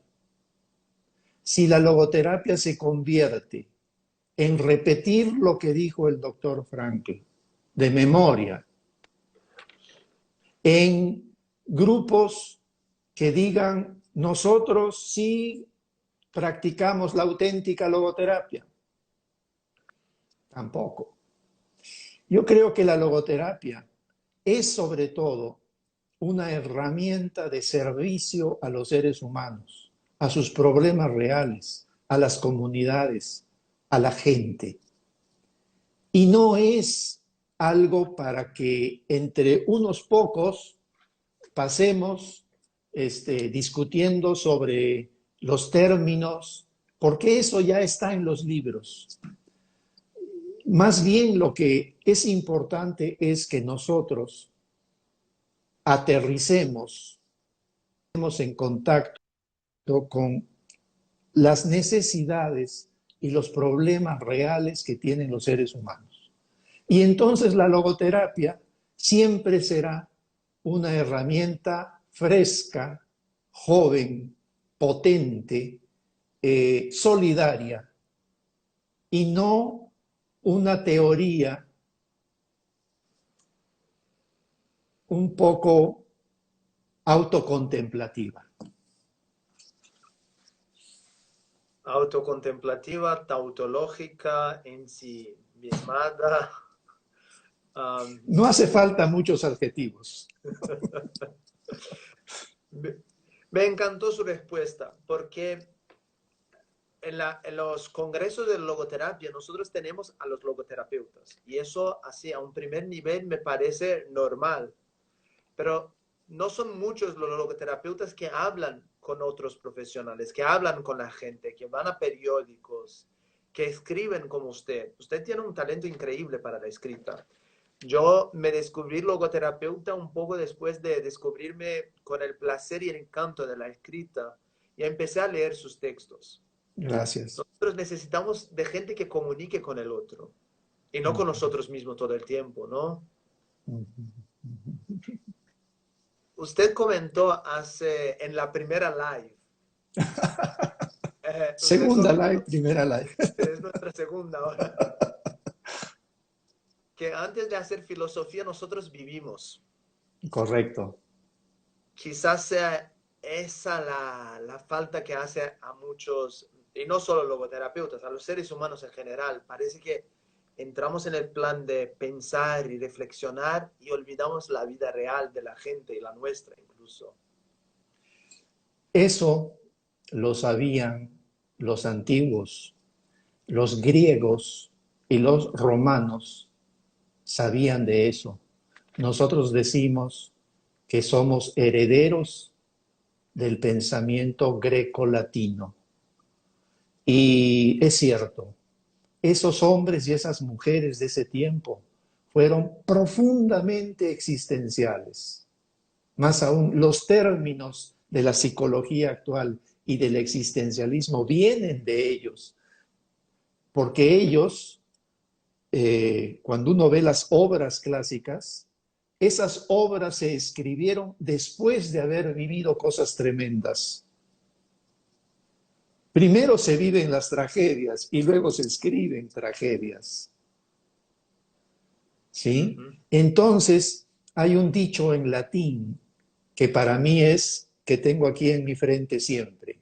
Si la logoterapia se convierte en repetir lo que dijo el doctor Frankl, de memoria, en grupos que digan, nosotros sí practicamos la auténtica logoterapia. Tampoco. Yo creo que la logoterapia es sobre todo una herramienta de servicio a los seres humanos, a sus problemas reales, a las comunidades, a la gente. Y no es algo para que entre unos pocos pasemos discutiendo sobre los términos, porque eso ya está en los libros. Más bien lo que es importante es que nosotros aterricemos, estemos en contacto con las necesidades y los problemas reales que tienen los seres humanos. Y entonces la logoterapia siempre será una herramienta fresca, joven, potente, solidaria, y no una teoría un poco autocontemplativa. Autocontemplativa, tautológica, en sí mismada. No hace falta muchos adjetivos. Me, me encantó su respuesta, porque en los congresos de logoterapia nosotros tenemos a los logoterapeutas y eso así a un primer nivel me parece normal, pero no son muchos los logoterapeutas que hablan con otros profesionales, que hablan con la gente, que van a periódicos, que escriben como usted. Usted tiene un talento increíble para la escrita. Yo me descubrí logoterapeuta un poco después de descubrirme con el placer y el encanto de la escrita y empecé a leer sus textos. Gracias. Nosotros necesitamos de gente que comunique con el otro y no con nosotros mismos todo el tiempo, ¿no? Usted comentó en la primera live, usted Segunda live, comentó, primera live. es nuestra segunda ahora, que antes de hacer filosofía nosotros vivimos. Correcto. Quizás sea esa la falta que hace a muchos, y no solo logoterapeutas, a los seres humanos en general. Parece que entramos en el plan de pensar y reflexionar y olvidamos la vida real de la gente y la nuestra incluso. Eso lo sabían los antiguos, los griegos y los romanos sabían de eso. Nosotros decimos que somos herederos del pensamiento greco-latino. Y es cierto, esos hombres y esas mujeres de ese tiempo fueron profundamente existenciales. Más aún, los términos de la psicología actual y del existencialismo vienen de ellos, porque ellos, cuando uno ve las obras clásicas, esas obras se escribieron después de haber vivido cosas tremendas. Primero se viven las tragedias y luego se escriben tragedias. ¿Sí? Entonces, hay un dicho en latín que para mí es, que tengo aquí en mi frente siempre.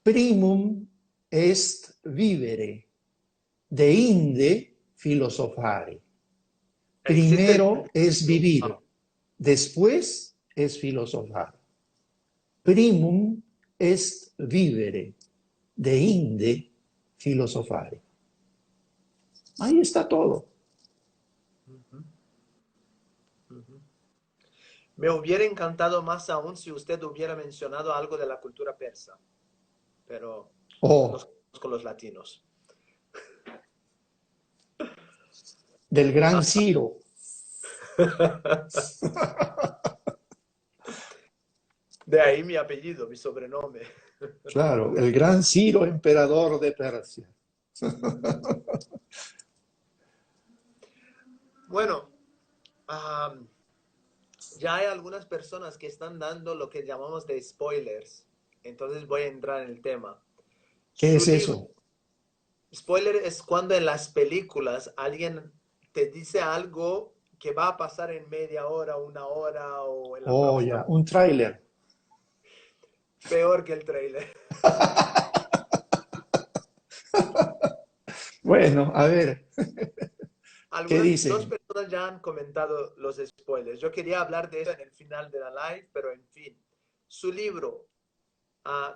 Primum est vivere, deinde filosofare. Primero es vivir, después es filosofar. Primum est vivere, deinde filosofare. Ahí está todo. Me hubiera encantado más aún si usted hubiera mencionado algo de la cultura persa, pero nos quedamos con los latinos. Del gran Ciro. De ahí mi apellido, mi sobrenombre. Claro, el gran Ciro, emperador de Persia. Bueno, ya hay algunas personas que están dando lo que llamamos de spoilers. Entonces voy a entrar en el tema. ¿Qué Su es libro, eso? spoiler es cuando en las películas alguien te dice algo que va a pasar en media hora, una hora o en la Oh, próxima. ya, un tráiler. Peor que el trailer. Bueno, a ver, ¿qué Dos dicen? personas ya han comentado los spoilers. Yo quería hablar de eso en el final de la live, pero en fin. Su libro,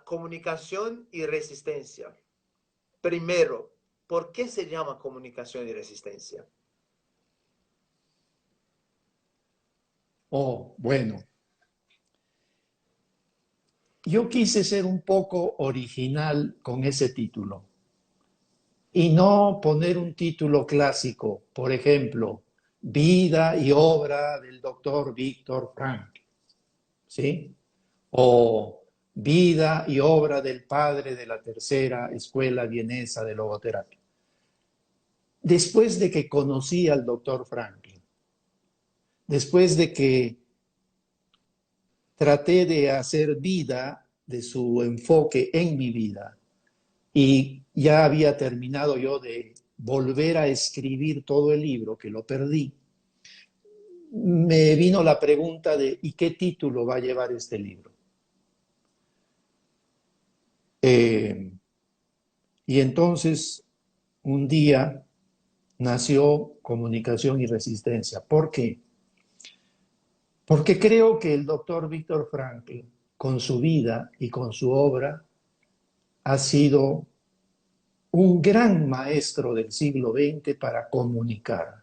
Comunicación y Resistencia. Primero, ¿por qué se llama comunicación y resistencia? Oh, bueno. Yo quise ser un poco original con ese título y no poner un título clásico, por ejemplo, Vida y obra del doctor Víctor Frank, ¿sí? O Vida y obra del padre de la tercera escuela vienesa de logoterapia. Después de que conocí al doctor Franklin, después de que traté de hacer vida de su enfoque en mi vida, y ya había terminado yo de volver a escribir todo el libro, que lo perdí, me vino la pregunta de ¿y qué título va a llevar este libro? Eh, y entonces un día nació Comunicación y Resistencia. ¿Por qué? Porque creo que el doctor Víctor Frankl, con su vida y con su obra, ha sido un gran maestro del siglo XX para comunicar.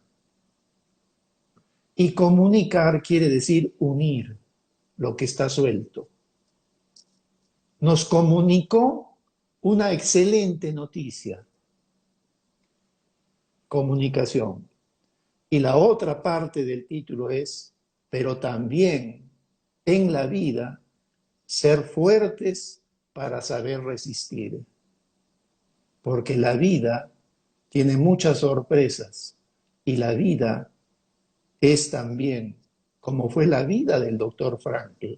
Y comunicar quiere decir unir lo que está suelto. Nos comunicó una excelente noticia, comunicación. Y la otra parte del título es, pero también en la vida, ser fuertes para saber resistir. Porque la vida tiene muchas sorpresas y la vida es también, como fue la vida del doctor Frankl,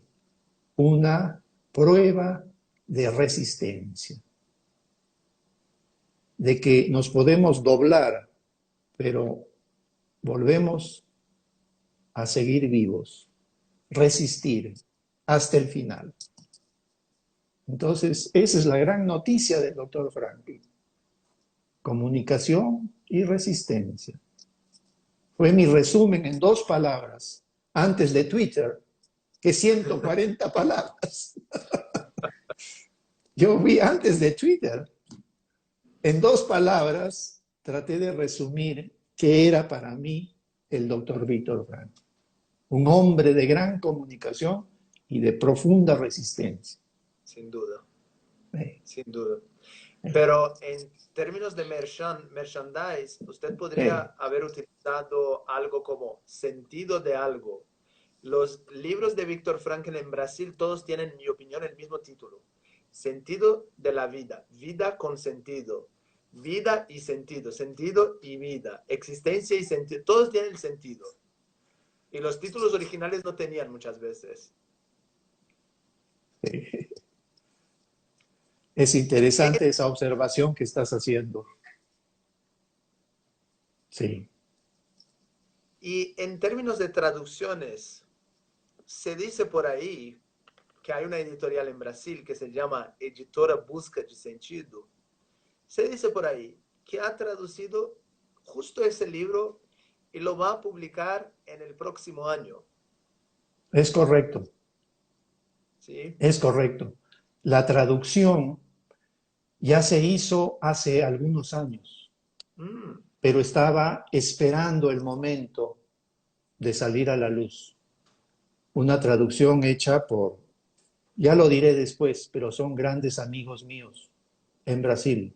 una prueba de resistencia, de que nos podemos doblar, pero volvemos a seguir vivos, resistir hasta el final. Entonces, esa es la gran noticia del doctor Frankl. Comunicación y resistencia. Fue mi resumen en 2 palabras, antes de Twitter, que 140 palabras. Yo vi antes de Twitter. En 2 palabras traté de resumir qué era para mí el doctor Víctor Frankl. Un hombre de gran comunicación y de profunda resistencia. Sin duda, Eh, sin duda. eh, Pero en términos de merchandise, usted podría eh. haber utilizado algo como sentido de algo. Los libros de Víctor Frankl en Brasil todos tienen, en mi opinión, el mismo título. Sentido de la vida, vida con sentido, vida y sentido, sentido y vida, existencia y sentido, todos tienen el sentido. Y los títulos originales no tenían muchas veces. Es interesante esa observación que estás haciendo. Sí. Y en términos de traducciones, se dice por ahí que hay una editorial en Brasil que se llama Editora Busca de Sentido. Se dice por ahí que ha traducido justo ese libro y lo va a publicar en el próximo año. Es correcto, ¿Sí? es correcto. La traducción ya se hizo hace algunos años, Mm. pero estaba esperando el momento de salir a la luz. Una traducción hecha por, ya lo diré después, pero son grandes amigos míos en Brasil.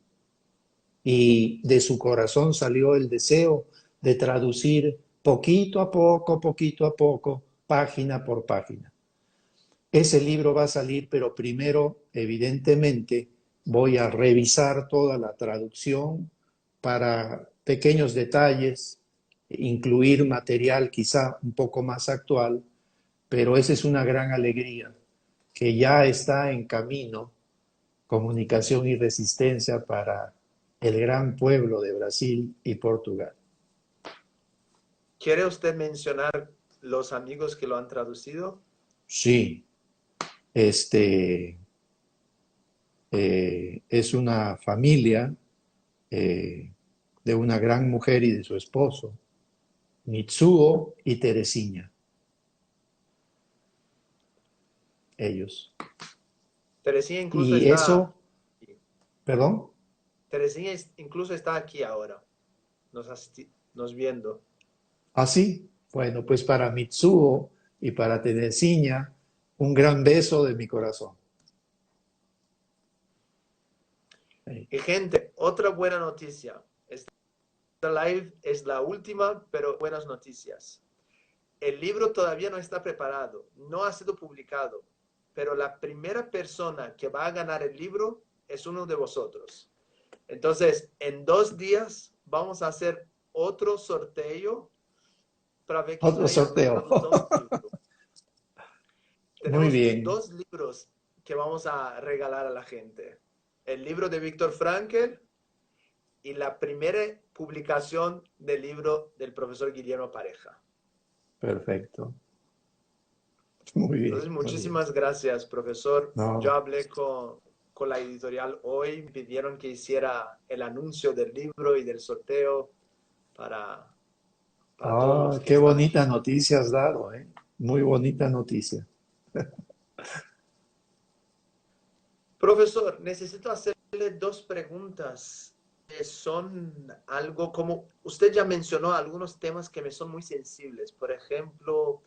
Y de su corazón salió el deseo de traducir poquito a poco, página por página. Ese libro va a salir, pero primero, evidentemente, voy a revisar toda la traducción para pequeños detalles, incluir material quizá un poco más actual, pero esa es una gran alegría, que ya está en camino Comunicación y Resistencia para el gran pueblo de Brasil y Portugal. ¿Quiere usted mencionar los amigos que lo han traducido? Sí, este es una familia de una gran mujer y de su esposo, Mitsuo y Teresina, ellos. Teresina incluso Y está, eso, perdón, Teresina incluso está aquí ahora, nos viendo. así, bueno, pues para Mitsuo y para Teresina, un gran beso de mi corazón. Y gente, otra buena noticia. Esta live es la última, pero buenas noticias. El libro todavía no está preparado, no ha sido publicado, pero la primera persona que va a ganar el libro es uno de vosotros. Entonces, en 2 días vamos a hacer otro sorteo para ver quién Otro haya sorteo. ganado 2 libros. Muy Tenemos bien. 2 libros que vamos a regalar a la gente. el libro de Víctor Frankl y la primera publicación del libro del profesor Guillermo Pareja. Perfecto. Muy bien, Entonces, muy bien. muchísimas gracias, profesor. Yo No. hablé con la editorial hoy, me pidieron que hiciera el anuncio del libro y del sorteo para, para todos los Ah, que qué están aquí. bonita noticia has dado, ¿eh? Muy bonita noticia. Profesor, necesito hacerle dos preguntas que son algo como, usted ya mencionó algunos temas que me son muy sensibles, por ejemplo,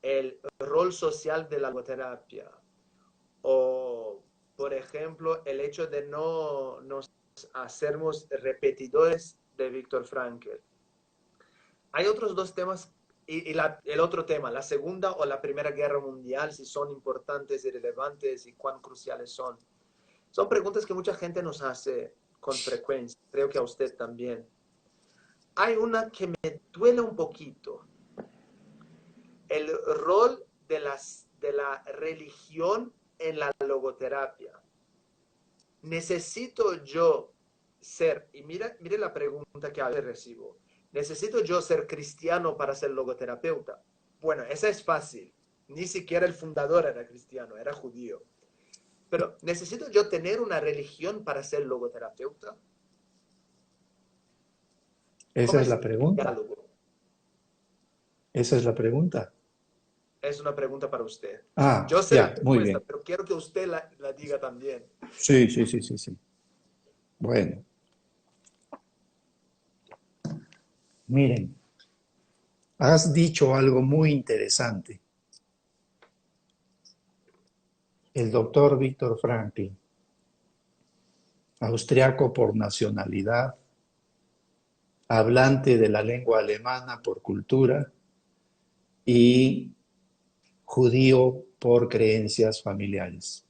el rol social de la logoterapia o, por ejemplo, el hecho de no nos hacernos repetidores de Víctor Frankl. Hay otros dos temas el otro tema, la Segunda o la Primera Guerra Mundial, si son importantes y relevantes y cuán cruciales son. Son preguntas que mucha gente nos hace con frecuencia, creo que a usted también. Hay una que me duele un poquito, el rol de la religión en la logoterapia. Necesito yo ser, y mire la pregunta que a veces recibo, ¿necesito yo ser cristiano para ser logoterapeuta? Bueno, esa es fácil. Ni siquiera el fundador era cristiano, era judío. Pero ¿necesito yo tener una religión para ser logoterapeuta? Esa ¿Cómo es es la el pregunta. diálogo? Esa es la pregunta. Es una pregunta para usted. Ah, Yo sé la ya, muy respuesta, bien. pero quiero que usted la diga también. Sí, sí, sí, sí, sí. Bueno, miren, has dicho algo muy interesante. El doctor Víctor Frankl, austriaco por nacionalidad, hablante de la lengua alemana por cultura y judío por creencias familiares.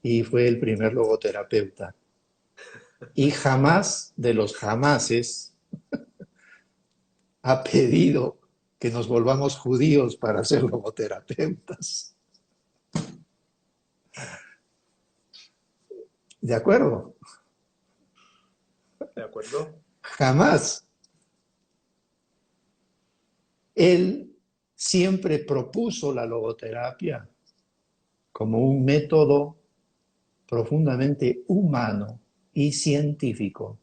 Y fue el primer logoterapeuta. Y jamás de los jamases ha pedido que nos volvamos judíos para ser logoterapeutas. ¿De acuerdo? ¿De acuerdo? Jamás. Él siempre propuso la logoterapia como un método profundamente humano y científico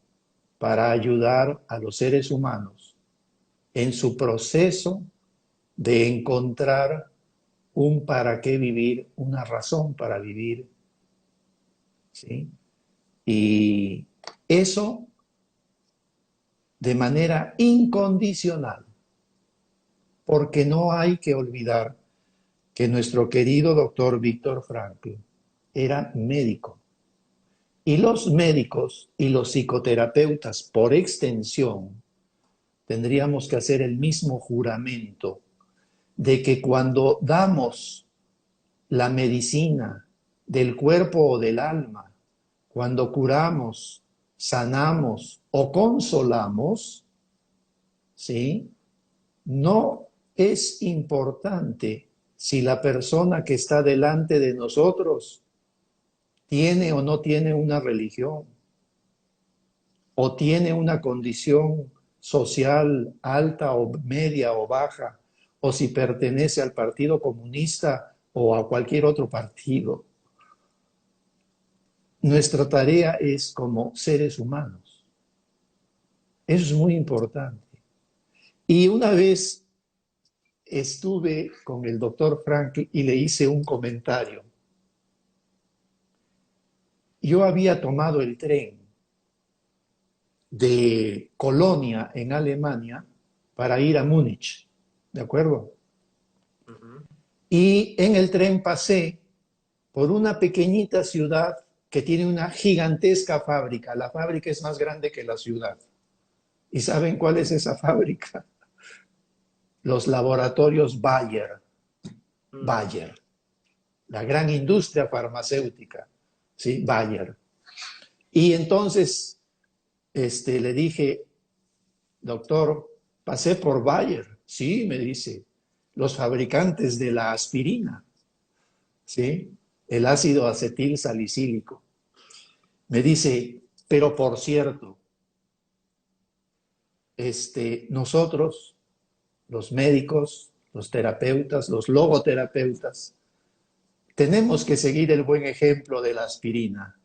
para ayudar a los seres humanos en su proceso de encontrar un para qué vivir, una razón para vivir, ¿sí? Y eso de manera incondicional, porque no hay que olvidar que nuestro querido doctor Víctor Frankl era médico. Y los médicos y los psicoterapeutas, por extensión, tendríamos que hacer el mismo juramento de que cuando damos la medicina del cuerpo o del alma, cuando curamos, sanamos o consolamos, ¿sí? No es importante si la persona que está delante de nosotros tiene o no tiene una religión, o tiene una condición social alta o media o baja, o si pertenece al Partido Comunista o a cualquier otro partido. Nuestra tarea es como seres humanos. Eso es muy importante. Y una vez estuve con el doctor Frank y le hice un comentario. Yo había tomado el tren de Colonia en Alemania para ir a Múnich, ¿de acuerdo? Uh-huh. Y en el tren pasé por una pequeñita ciudad que tiene una gigantesca fábrica. La fábrica es más grande que la ciudad. ¿Y saben cuál es esa fábrica? Los laboratorios Bayer. Mm. Bayer, la gran industria farmacéutica, ¿sí? Bayer. Y entonces le dije, doctor, pasé por Bayer. Sí, me dice, los fabricantes de la aspirina, ¿sí? El ácido acetil salicílico. Me dice, pero por cierto, nosotros, los médicos, los terapeutas, los logoterapeutas, tenemos que seguir el buen ejemplo de la aspirina.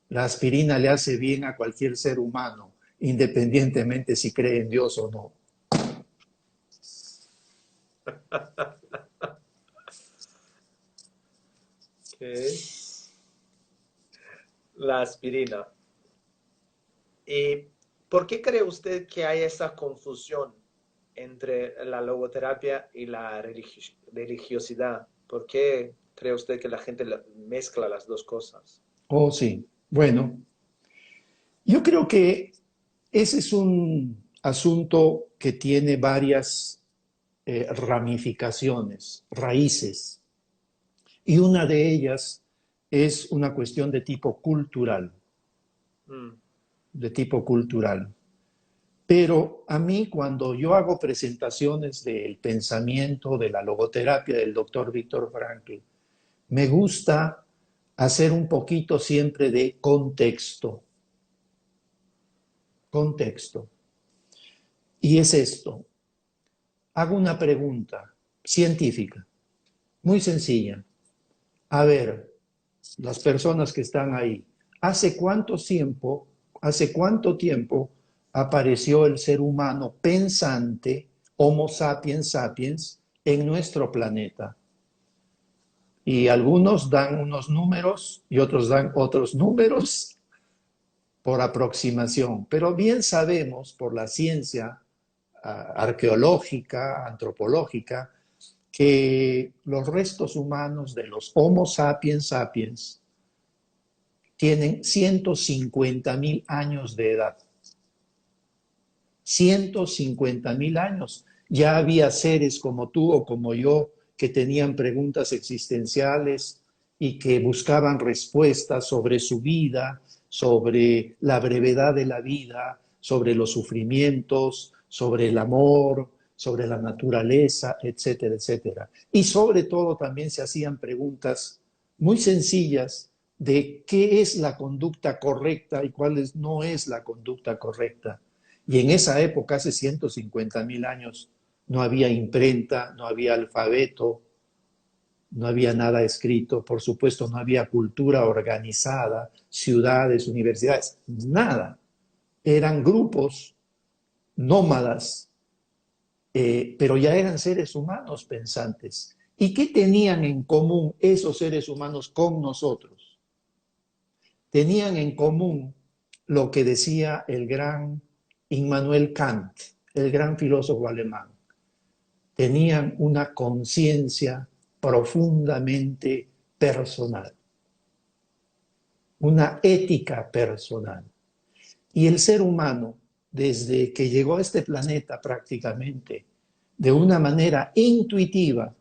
La aspirina le hace bien a cualquier ser humano, independientemente si cree en Dios o no. Okay. La aspirina. ¿Y por qué cree usted que hay esa confusión entre la logoterapia y la religiosidad? ¿Por qué cree usted que la gente mezcla las dos cosas? Oh, sí. Bueno, yo creo que ese es un asunto que tiene varias ramificaciones, raíces, y una de ellas es una cuestión de tipo cultural, Mm, de tipo cultural. Pero a mí cuando yo hago presentaciones del pensamiento, de la logoterapia del doctor Víctor Frankl, me gusta hacer un poquito siempre de contexto, contexto. Y es esto, hago una pregunta científica, muy sencilla. A ver, las personas que están ahí, hace cuánto tiempo apareció el ser humano pensante, Homo sapiens sapiens, en nuestro planeta? Y algunos dan unos números y otros dan otros números por aproximación, pero bien sabemos por la ciencia arqueológica, antropológica, que los restos humanos de los Homo sapiens sapiens tienen 150.000 años de edad. 150.000 años. Ya había seres como tú o como yo que tenían preguntas existenciales y que buscaban respuestas sobre su vida, sobre la brevedad de la vida, sobre los sufrimientos, sobre el amor, sobre la naturaleza, etcétera, etcétera. Y sobre todo también se hacían preguntas muy sencillas de qué es la conducta correcta y cuál no es la conducta correcta. Y en esa época, hace 150.000 años, no había imprenta, no había alfabeto, no había nada escrito, por supuesto no había cultura organizada, ciudades, universidades, nada. Eran grupos nómadas, pero ya eran seres humanos pensantes. ¿Y qué tenían en común esos seres humanos con nosotros? Tenían en común lo que decía el gran Immanuel Kant, el gran filósofo alemán. Tenían una conciencia profundamente personal, una ética personal. Y el ser humano, desde que llegó a este planeta prácticamente, de una manera intuitiva,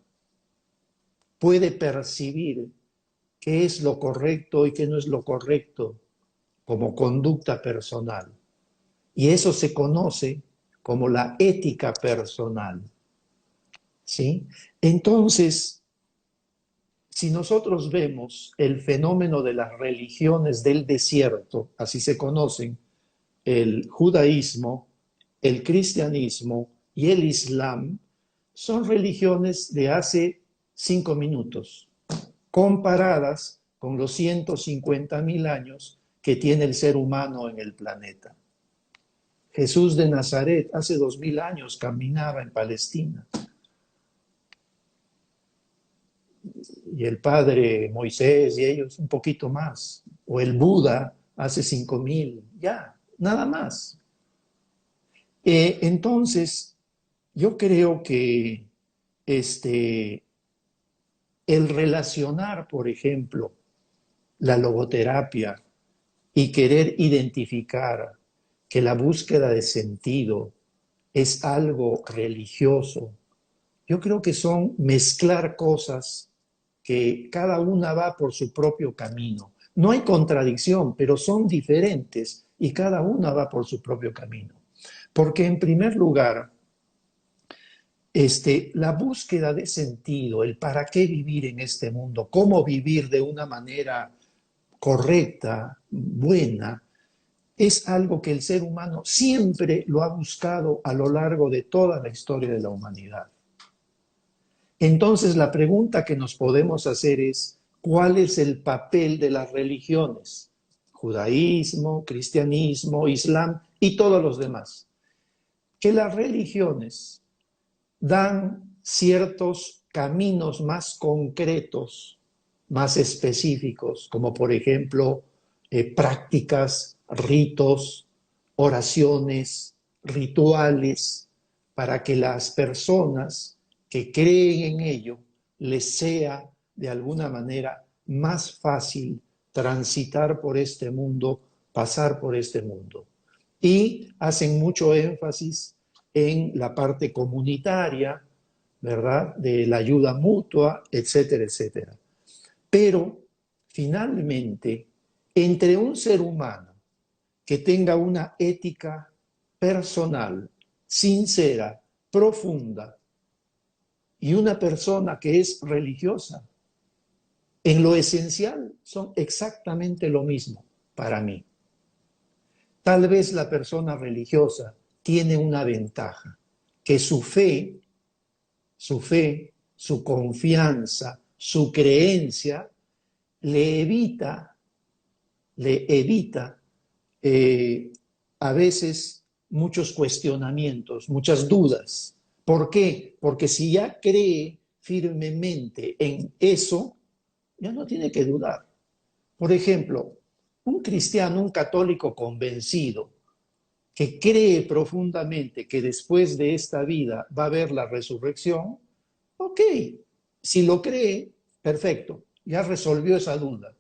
puede percibir qué es lo correcto y qué no es lo correcto como conducta personal. Y eso se conoce como la ética personal. ¿Sí? Entonces, si nosotros vemos el fenómeno de las religiones del desierto, así se conocen, el judaísmo, el cristianismo y el islam, son religiones de hace 5 minutos, comparadas con los 150.000 años que tiene el ser humano en el planeta. Jesús de Nazaret hace 2000 años caminaba en Palestina. Y el padre Moisés y ellos un poquito más. O el Buda hace 5.000, ya, nada más. Entonces, yo creo que el relacionar, por ejemplo, la logoterapia y querer identificar que la búsqueda de sentido es algo religioso, yo creo que son mezclar cosas que cada una va por su propio camino. No hay contradicción, pero son diferentes y cada una va por su propio camino. Porque en primer lugar, la búsqueda de sentido, el para qué vivir en este mundo, cómo vivir de una manera correcta, buena, es algo que el ser humano siempre lo ha buscado a lo largo de toda la historia de la humanidad. Entonces la pregunta que nos podemos hacer es, ¿cuál es el papel de las religiones? Judaísmo, cristianismo, islam y todos los demás. Que las religiones dan ciertos caminos más concretos, más específicos, como por ejemplo prácticas, ritos, oraciones, rituales, para que las personas que creen en ello les sea de alguna manera más fácil transitar por este mundo, pasar por este mundo. Y hacen mucho énfasis en la parte comunitaria, ¿verdad? De la ayuda mutua, etcétera, etcétera. Pero finalmente, entre un ser humano que tenga una ética personal, sincera, profunda, y una persona que es religiosa, en lo esencial son exactamente lo mismo para mí. Tal vez la persona religiosa tiene una ventaja, que su confianza, su creencia le evita a veces muchos cuestionamientos, muchas dudas. ¿Por qué? Porque si ya cree firmemente en eso, ya no tiene que dudar. Por ejemplo, un cristiano, un católico convencido, que cree profundamente que después de esta vida va a haber la resurrección, ok, si lo cree, perfecto, ya resolvió esa duda.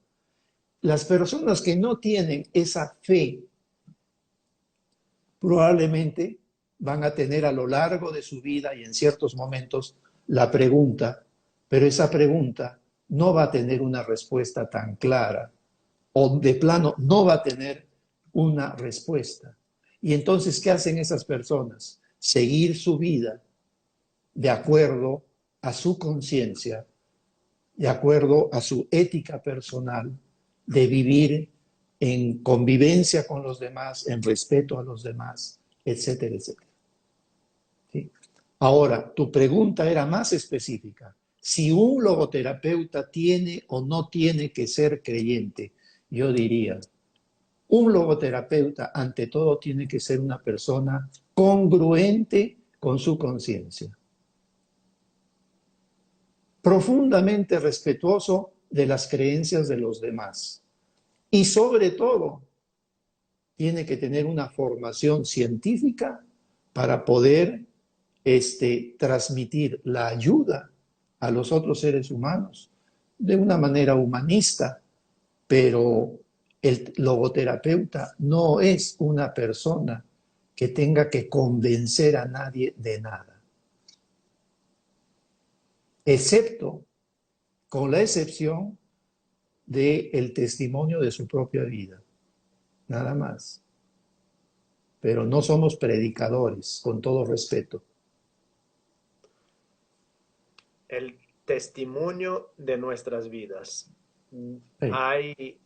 Las personas que no tienen esa fe probablemente van a tener a lo largo de su vida y en ciertos momentos la pregunta, pero esa pregunta no va a tener una respuesta tan clara o de plano no va a tener una respuesta. Y entonces, ¿qué hacen esas personas? Seguir su vida de acuerdo a su conciencia, de acuerdo a su ética personal, de vivir en convivencia con los demás, en respeto a los demás, etcétera, etcétera. ¿Sí? Ahora, tu pregunta era más específica. Si un logoterapeuta tiene o no tiene que ser creyente, yo diría, un logoterapeuta ante todo tiene que ser una persona congruente con su conciencia, profundamente respetuoso de las creencias de los demás y sobre todo tiene que tener una formación científica para poder transmitir la ayuda a los otros seres humanos de una manera humanista, pero el logoterapeuta no es una persona que tenga que convencer a nadie de nada, excepto con la excepción del testimonio de su propia vida, nada más. Pero no somos predicadores, con todo respeto. El testimonio de nuestras vidas. Sí. Hay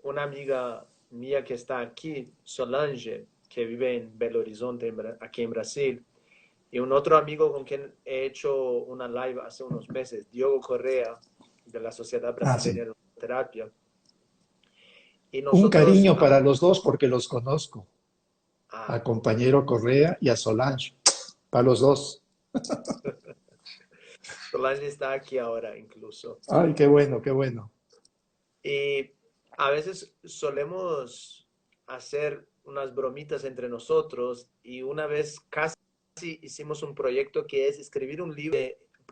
una amiga mía que está aquí, Solange, que vive en Belo Horizonte, aquí en Brasil, y un otro amigo con quien he hecho una live hace unos meses, Diogo Correa, de la Sociedad Sí. Brasileña de Terapia. Y Un nosotros, cariño para los dos porque los conozco, ah, al compañero Correa y a Solange, para los dos. Solange está aquí ahora incluso. Ay, qué bueno, qué bueno. Y a veces solemos hacer unas bromitas entre nosotros y una vez casi hicimos un proyecto que es escribir un libro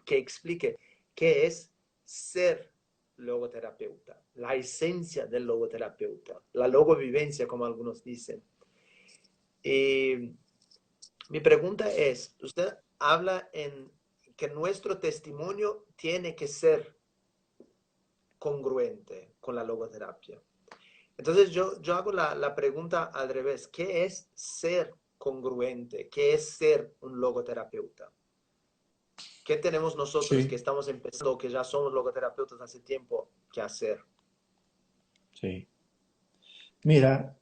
que explique qué es ser logoterapeuta, la esencia del logoterapeuta, la logovivencia, como algunos dicen. Y mi pregunta es, usted habla en que nuestro testimonio tiene que ser congruente con la logoterapia. Entonces yo hago la pregunta al revés. ¿Qué es ser congruente? ¿Qué es ser un logoterapeuta? ¿Qué tenemos nosotros que Sí. estamos empezando, que ya somos logoterapeutas hace tiempo, que hacer? sí. Mira,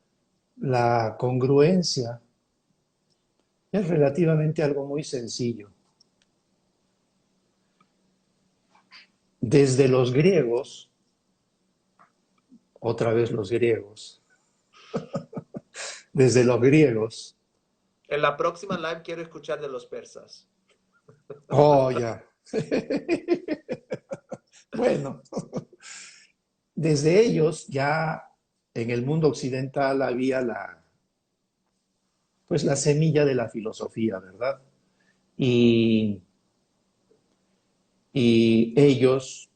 la congruencia es relativamente algo muy sencillo. Desde los griegos, otra vez los griegos, desde los griegos, En la próxima live quiero escuchar de los persas. oh, ya. Bueno, desde ellos ya en el mundo occidental había pues la semilla de la filosofía, ¿verdad? Y, y ellos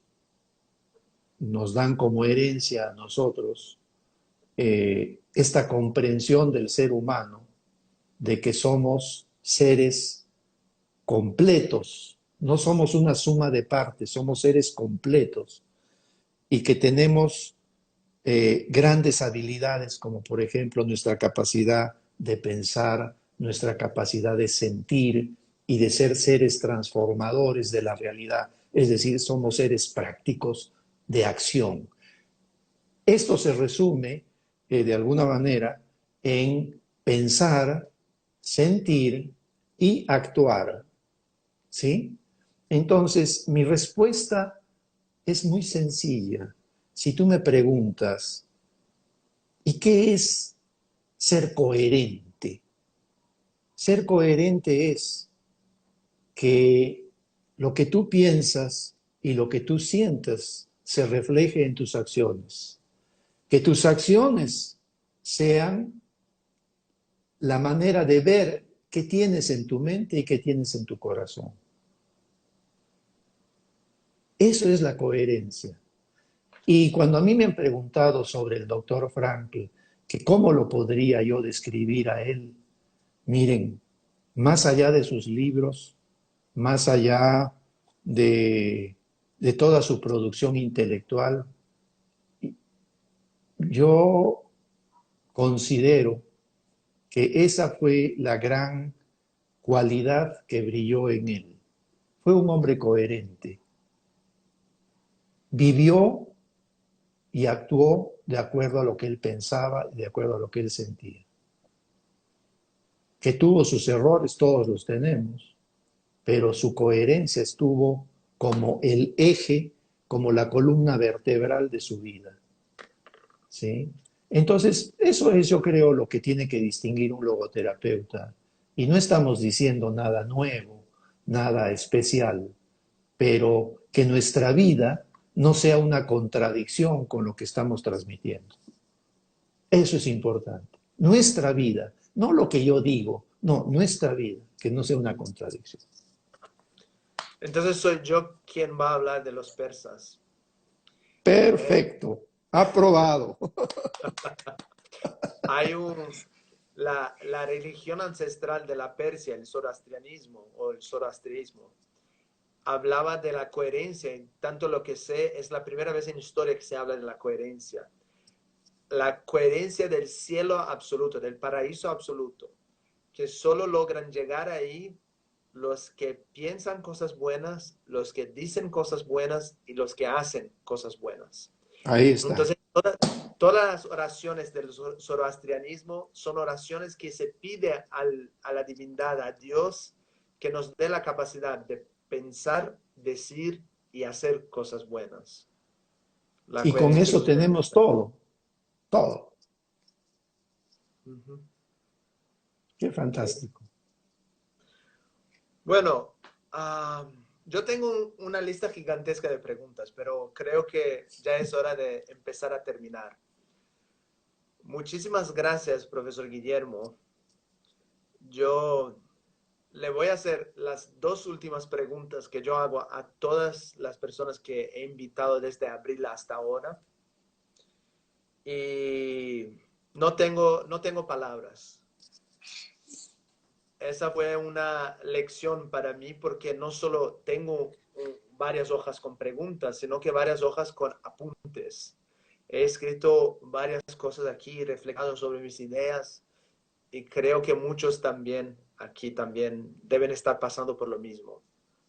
nos dan como herencia a nosotros esta comprensión del ser humano de que somos seres completos, no somos una suma de partes, somos seres completos y que tenemos grandes habilidades como por ejemplo nuestra capacidad de pensar, nuestra capacidad de sentir y de ser seres transformadores de la realidad, es decir, somos seres prácticos de acción. Esto se resume de alguna manera en pensar, sentir y actuar, ¿sí? Entonces, mi respuesta es muy sencilla. Si tú me preguntas, ¿y qué es ser coherente? Ser coherente es que lo que tú piensas y lo que tú sientas se refleje en tus acciones. Que tus acciones sean la manera de ver qué tienes en tu mente y qué tienes en tu corazón. Eso es la coherencia. Y cuando a mí me han preguntado sobre el doctor Frankl, que cómo lo podría yo describir a él, miren, más allá de sus libros, más allá de toda su producción intelectual, yo considero que esa fue la gran cualidad que brilló en él. Fue un hombre coherente. Vivió y actuó de acuerdo a lo que él pensaba y de acuerdo a lo que él sentía. Que tuvo sus errores, todos los tenemos, pero su coherencia estuvo como el eje, como la columna vertebral de su vida. ¿Sí? Entonces, eso es, yo creo, lo que tiene que distinguir un logoterapeuta. Y no estamos diciendo nada nuevo, nada especial, pero que nuestra vida no sea una contradicción con lo que estamos transmitiendo. Eso es importante. Nuestra vida, no lo que yo digo, no, nuestra vida, que no sea una contradicción. Entonces soy yo quien va a hablar de los persas. Eh, Perfecto, aprobado. hay la religión ancestral de la Persia, el zoroastrianismo o el zoroastrismo, hablaba de la coherencia. En tanto lo que sé, es la primera vez en historia que se habla de la coherencia. La coherencia del cielo absoluto, del paraíso absoluto, que solo logran llegar ahí los que piensan cosas buenas, los que dicen cosas buenas y los que hacen cosas buenas. Ahí está. Entonces, todas las oraciones del zoroastrianismo son oraciones que se pide a la divinidad, a Dios, que nos dé la capacidad de pensar, decir y hacer cosas buenas. La Y con coherencia eso tenemos fundamental. todo, todo. Ujú. Qué Sí. fantástico. Bueno, yo tengo una lista gigantesca de preguntas, pero creo que ya es hora de empezar a terminar. Muchísimas gracias, profesor Guillermo. Yo le voy a hacer las dos últimas preguntas que yo hago a todas las personas que he invitado desde abril hasta ahora. Y no tengo palabras. Esa fue una lección para mí porque no solo tengo varias hojas con preguntas, sino que varias hojas con apuntes. He escrito varias cosas aquí, reflexionado sobre mis ideas y creo que muchos también aquí también deben estar pasando por lo mismo,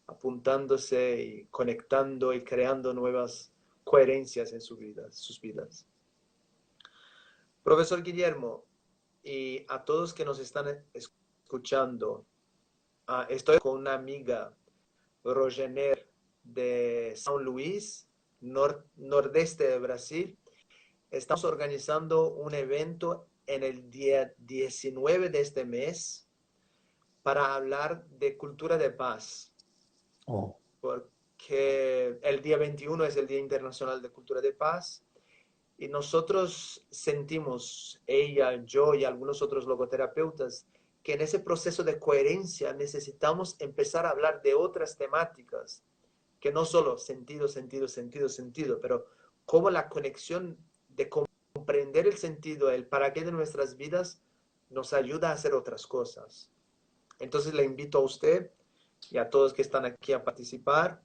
apuntándose y conectando y creando nuevas coherencias en sus vidas. Profesor Guillermo, y a todos que nos están escuchando, estoy con una amiga, Rogener, de São Luís, nordeste de Brasil. Estamos organizando un evento en el día 19 de este mes para hablar de cultura de paz, Oh, porque el día 21 es el Día Internacional de Cultura de Paz y nosotros sentimos, ella, yo y algunos otros logoterapeutas, que en ese proceso de coherencia necesitamos empezar a hablar de otras temáticas, que no solo sentido, sentido, sentido, sentido, pero cómo la conexión de comprender el sentido, el para qué de nuestras vidas nos ayuda a hacer otras cosas. Entonces le invito a usted y a todos que están aquí a participar.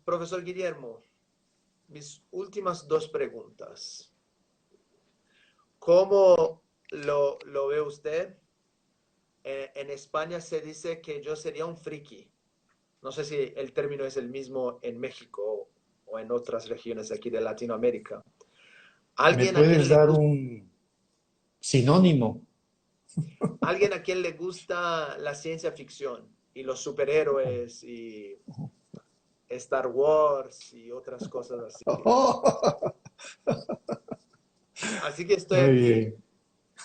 Profesor Guillermo, mis últimas dos preguntas. ¿Cómo lo ve usted? En España se dice que yo sería un friki. No sé si el término es el mismo en México o en otras regiones de aquí de Latinoamérica. ¿me Alguien a quien puedes le dar gusta, un sinónimo? alguien a quien le gusta la ciencia ficción y los superhéroes y Star Wars y otras cosas así. Así que estoy Muy aquí bien.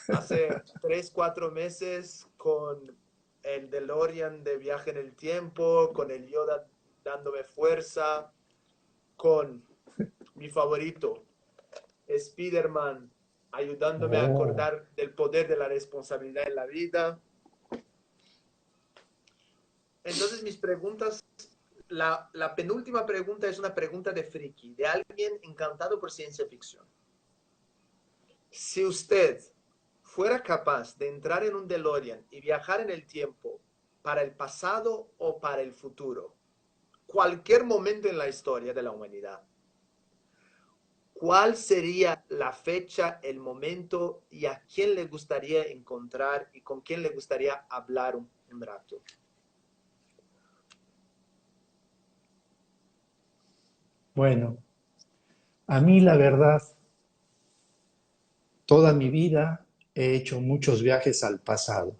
hace 3, 4 meses con el DeLorean de viaje en el tiempo, con el Yoda dándome fuerza, con mi favorito, Spider-Man, ayudándome a Oh, acordar del poder de la responsabilidad en la vida. Entonces mis preguntas, la penúltima pregunta es una pregunta de friki, de alguien encantado por ciencia ficción. Si usted fuera capaz de entrar en un DeLorean y viajar en el tiempo para el pasado o para el futuro, cualquier momento en la historia de la humanidad, ¿cuál sería la fecha, el momento y a quién le gustaría encontrar y con quién le gustaría hablar un rato? bueno, a mí la verdad, toda mi vida he hecho muchos viajes al pasado,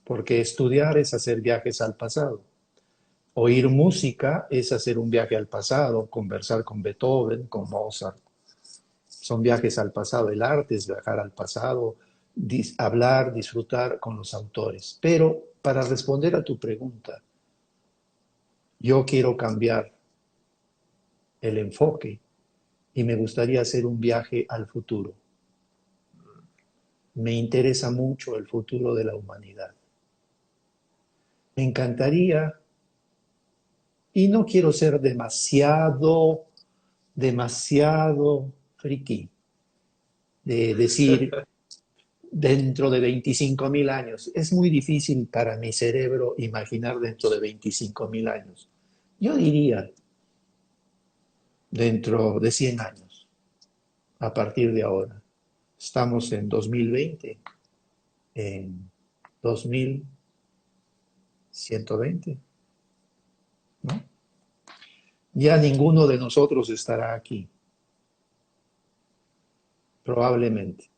porque estudiar es hacer viajes al pasado. Oír música es hacer un viaje al pasado, conversar con Beethoven, con Mozart. Son viajes al pasado. El arte es viajar al pasado, hablar, disfrutar con los autores. Pero para responder a tu pregunta, yo quiero cambiar el enfoque y me gustaría hacer un viaje al futuro. Me interesa mucho el futuro de la humanidad. Me encantaría, y no quiero ser demasiado friki, de decir dentro de 25.000 años. Es muy difícil para mi cerebro imaginar dentro de 25.000 años. Yo diría dentro de 100 años, a partir de ahora. Estamos en 2020, en 2120, ¿no? Ya ninguno de nosotros estará aquí, probablemente.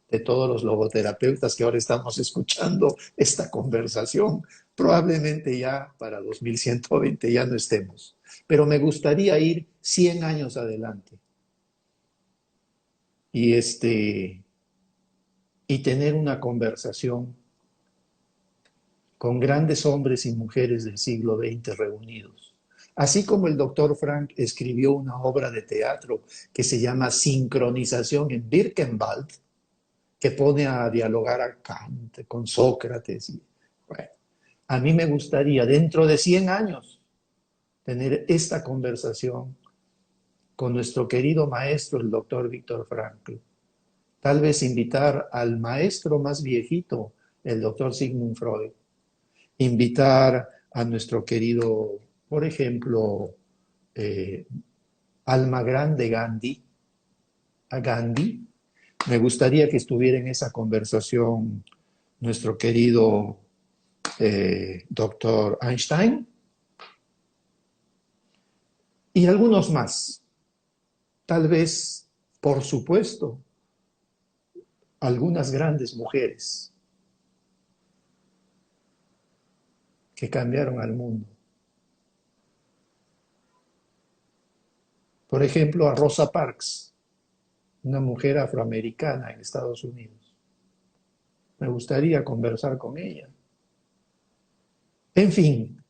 De todos los logoterapeutas que ahora estamos escuchando esta conversación, probablemente ya para 2120 ya no estemos. Pero me gustaría ir 100 años adelante y, y tener una conversación con grandes hombres y mujeres del siglo XX reunidos. Así como el doctor Frank escribió una obra de teatro que se llama Sincronización en Birkenwald, que pone a dialogar a Kant con Sócrates. Y, bueno, a mí me gustaría dentro de 100 años tener esta conversación con nuestro querido maestro, el doctor Víctor Frankl. Tal vez invitar al maestro más viejito, el doctor Sigmund Freud. Invitar a nuestro querido, por ejemplo, eh, alma grande Gandhi, a Gandhi. Me gustaría que estuviera en esa conversación nuestro querido doctor Einstein y algunos más. Tal vez por supuesto, algunas grandes mujeres que cambiaron al mundo. Por ejemplo, a Rosa Parks, una mujer afroamericana en Estados Unidos. Me gustaría conversar con ella. En fin,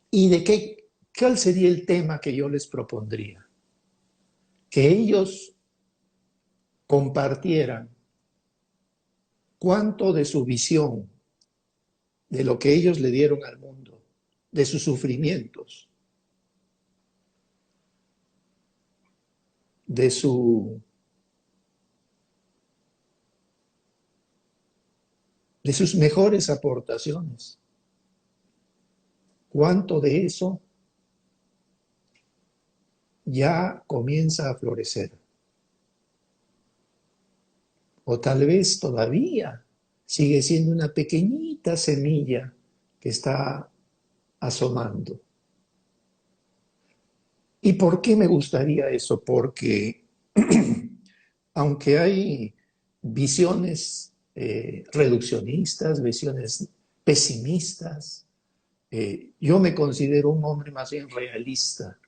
¿y de cuál sería el tema que yo les propondría? Que ellos compartieran cuánto de su visión, de lo que ellos le dieron al mundo, de sus sufrimientos, de sus mejores aportaciones. ¿Cuánto de eso ya comienza a florecer? O tal vez todavía sigue siendo una pequeñita semilla que está asomando. ¿Y por qué me gustaría eso? Porque aunque hay visiones reduccionistas, visiones pesimistas, yo me considero un hombre más bien realista.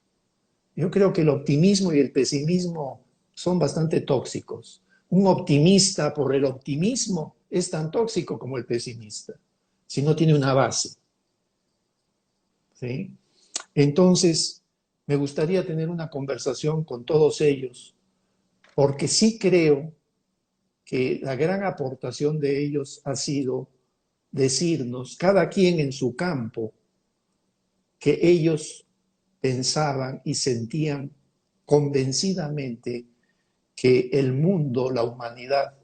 Yo creo que el optimismo y el pesimismo son bastante tóxicos. Un optimista por el optimismo es tan tóxico como el pesimista, si no tiene una base. ¿Sí? Entonces, me gustaría tener una conversación con todos ellos, porque sí creo que la gran aportación de ellos ha sido decirnos, cada quien en su campo, que ellos pensaban y sentían convencidamente que el mundo, la humanidad,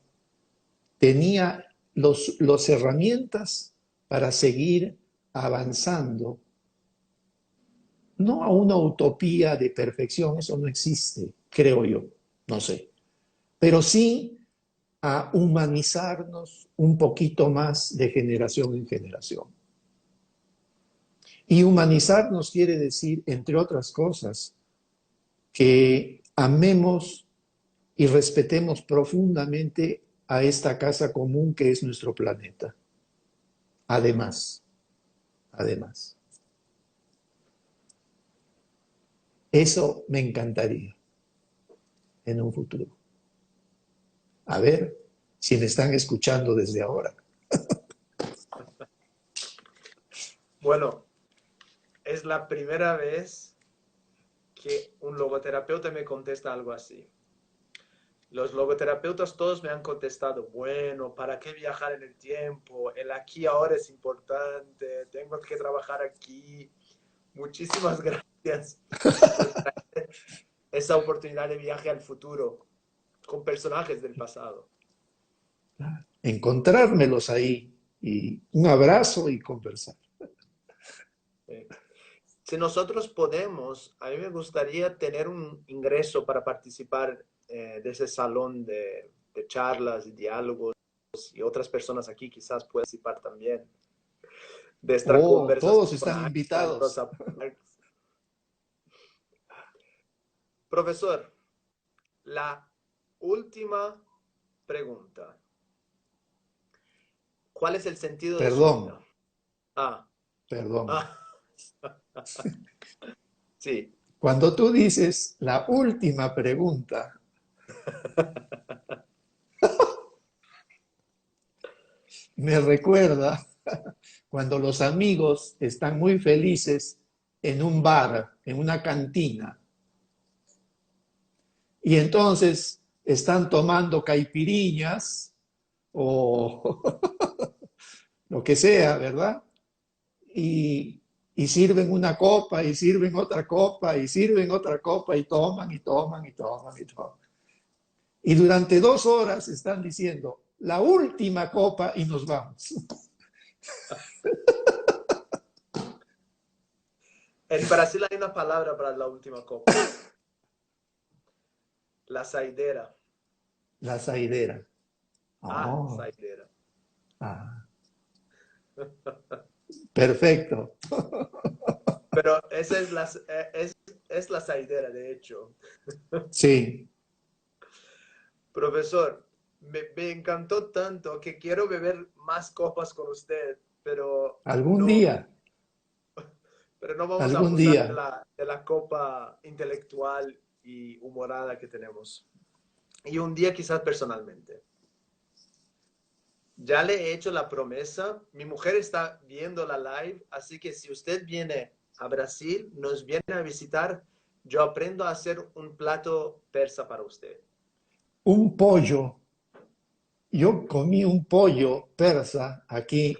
tenía las herramientas para seguir avanzando, no a una utopía de perfección, eso no existe, creo yo, no sé, pero sí a humanizarnos un poquito más de generación en generación. Y humanizarnos quiere decir, entre otras cosas, que amemos y respetemos profundamente a esta casa común que es nuestro planeta. Además, eso me encantaría en un futuro. A ver si me están escuchando desde ahora. Bueno, es la primera vez que un logoterapeuta me contesta algo así. Los logoterapeutas todos me han contestado, bueno, ¿para qué viajar en el tiempo? El aquí ahora es importante, tengo que trabajar aquí. Muchísimas gracias por traer esa oportunidad de viaje al futuro con personajes del pasado. Encontrármelos ahí y un abrazo y conversar. Sí. Si nosotros podemos, a mí me gustaría tener un ingreso para participar de ese salón de charlas y diálogos y otras personas aquí quizás puedan participar también de esta Oh, conversación todos con están Einstein, invitados. Rosa Parks. Profesor, la última pregunta. ¿Cuál es el sentido de su Perdón, vida? Ah, perdón. ah, sí. Cuando tú dices la última pregunta, me recuerda cuando los amigos están muy felices en un bar, en una cantina, y entonces están tomando caipiriñas o lo que sea, ¿verdad? Y sirven una copa y sirven otra copa y sirven otra copa y toman y toman y toman y toman. Y durante 2 horas están diciendo la última copa y nos vamos. En Brasil hay una palabra para la última copa. La saidera. La saidera. Ah, Oh, saidera. ah, perfecto. Pero esa es la saidera, de hecho. Sí, Profesor, me encantó tanto que quiero beber más copas con usted, Algún día, pero no vamos a algún abusar día. de la copa intelectual y humorada que tenemos. Y un día quizás personalmente. Ya le he hecho la promesa, mi mujer está viendo la live, así que si usted viene a Brasil, nos viene a visitar, yo aprendo a hacer un plato persa para usted. Un pollo. Yo comí un pollo persa aquí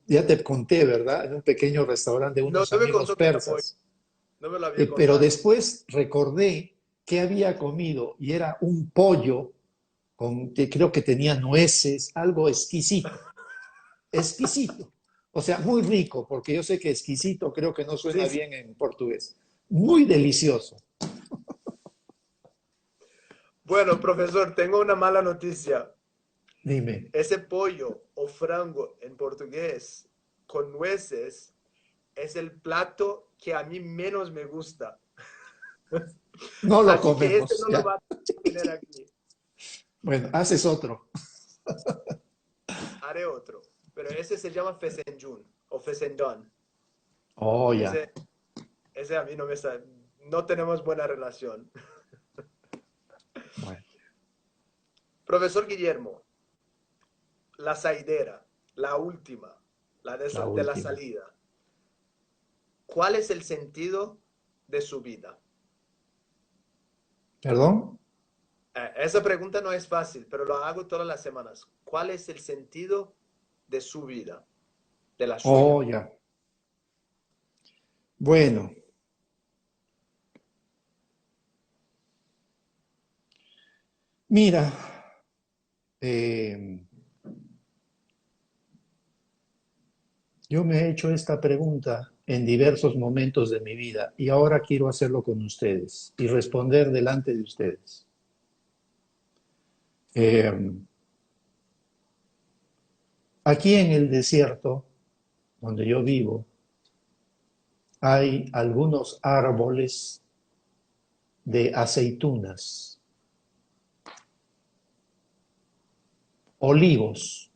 ya te conté, ¿verdad? En un pequeño restaurante de No, unos no me amigos contó que era pollo, persas. no me lo había Pero contado. después recordé que había comido y era un pollo que creo que tenía nueces, algo exquisito, exquisito. O sea, muy rico, porque yo sé que exquisito creo que no Sí, suena sí. bien en portugués. Muy delicioso. Bueno, profesor, tengo una mala noticia. Dime. Ese pollo o frango en portugués con nueces es el plato que a mí menos me gusta. No lo Así que este comemos, no lo ya. va a tener aquí. Bueno, haces otro. Haré otro. Pero ese se llama fesenjun o fesendón. Oh, ya. Ese, ese a mí no me está. No tenemos buena relación. Bueno, Profesor Guillermo, la saidera, la última, la de la última. salida. ¿Cuál es el sentido de su vida? ¿Perdón? Esa pregunta no es fácil, pero lo hago todas las semanas. ¿Cuál es el sentido de su vida, de la suya? Oh, ya. Bueno, mira, eh, yo me he hecho esta pregunta en diversos momentos de mi vida y ahora quiero hacerlo con ustedes y responder delante de ustedes. Eh, Aquí en el desierto, donde yo vivo, hay algunos árboles de aceitunas, olivos.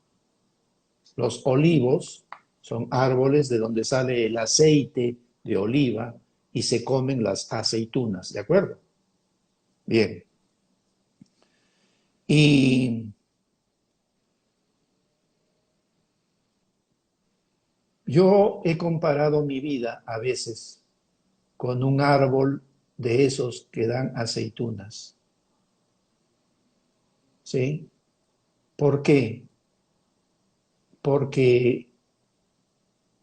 Los olivos son árboles de donde sale el aceite de oliva y se comen las aceitunas, ¿de acuerdo? Bien. Y yo he comparado mi vida a veces con un árbol de esos que dan aceitunas, ¿sí? ¿Por qué? Porque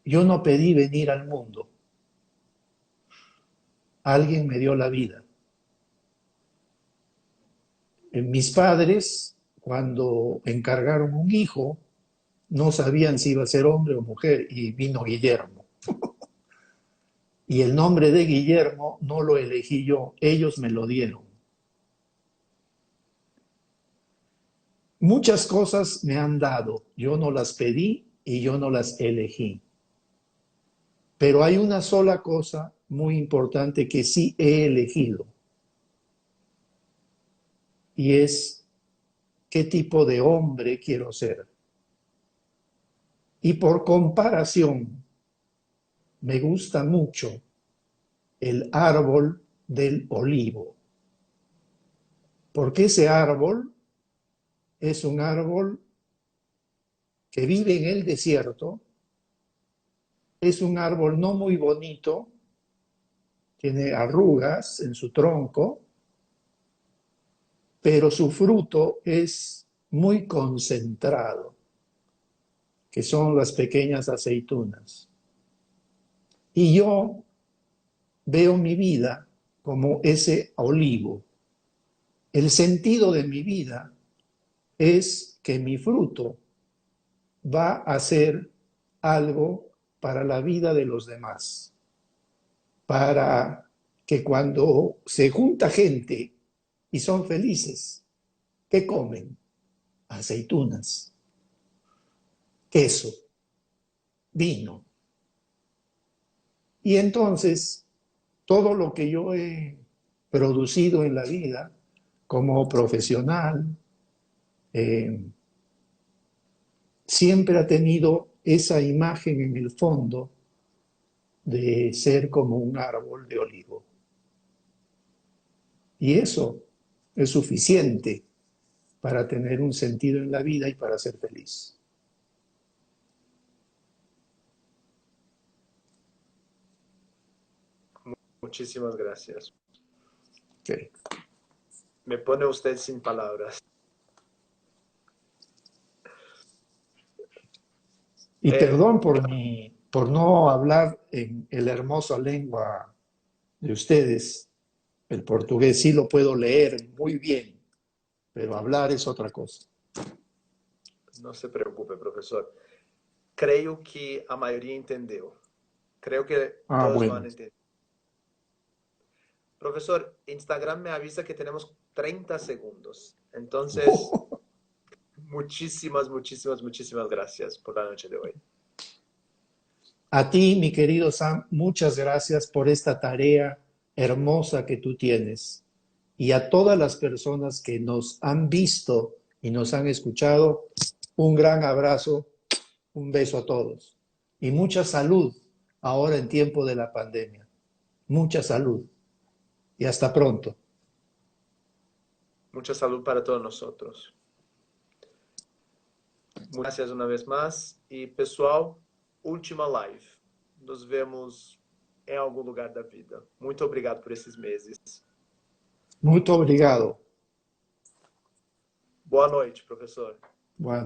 yo no pedí venir al mundo, alguien me dio la vida. Mis padres, cuando encargaron un hijo, no sabían si iba a ser hombre o mujer y vino Guillermo. Y el nombre de Guillermo no lo elegí yo, ellos me lo dieron. Muchas cosas me han dado, yo no las pedí y yo no las elegí. Pero hay una sola cosa muy importante que sí he elegido y es qué tipo de hombre quiero ser. Y por comparación, me gusta mucho el árbol del olivo, porque ese árbol es un árbol que vive en el desierto, es un árbol no muy bonito, tiene arrugas en su tronco, pero su fruto es muy concentrado, que son las pequeñas aceitunas. Y yo veo mi vida como ese olivo. El sentido de mi vida es que mi fruto va a ser algo para la vida de los demás, para que cuando se junta gente y son felices, ¿qué comen? Aceitunas, queso, vino. Y entonces, todo lo que yo he producido en la vida como profesional, siempre ha tenido esa imagen en el fondo de ser como un árbol de olivo. Y eso es suficiente para tener un sentido en la vida y para ser feliz. Muchísimas gracias. Okay. Me pone usted sin palabras. Y perdón por no hablar en la hermosa lengua de ustedes. El portugués sí lo puedo leer muy bien, pero hablar es otra cosa. Não se preocupe, professor. Creio que a maioria entendeu. Creio que Ah, todos vão bueno. entender. Profesor, Instagram me avisa que tenemos 30 segundos. Entonces, muchísimas gracias por la noche de hoy. A ti, mi querido Sam, muchas gracias por esta tarea hermosa que tú tienes. Y a todas las personas que nos han visto y nos han escuchado, un gran abrazo, un beso a todos. Y mucha salud ahora en tiempo de la pandemia. Mucha salud. Y hasta pronto. Mucha salud para todos nosotros. Gracias una vez más. Y pessoal, última live. Nos vemos em algum lugar da vida. Muito obrigado por esses meses. Muito obrigado. Boa noite, professor. Bueno.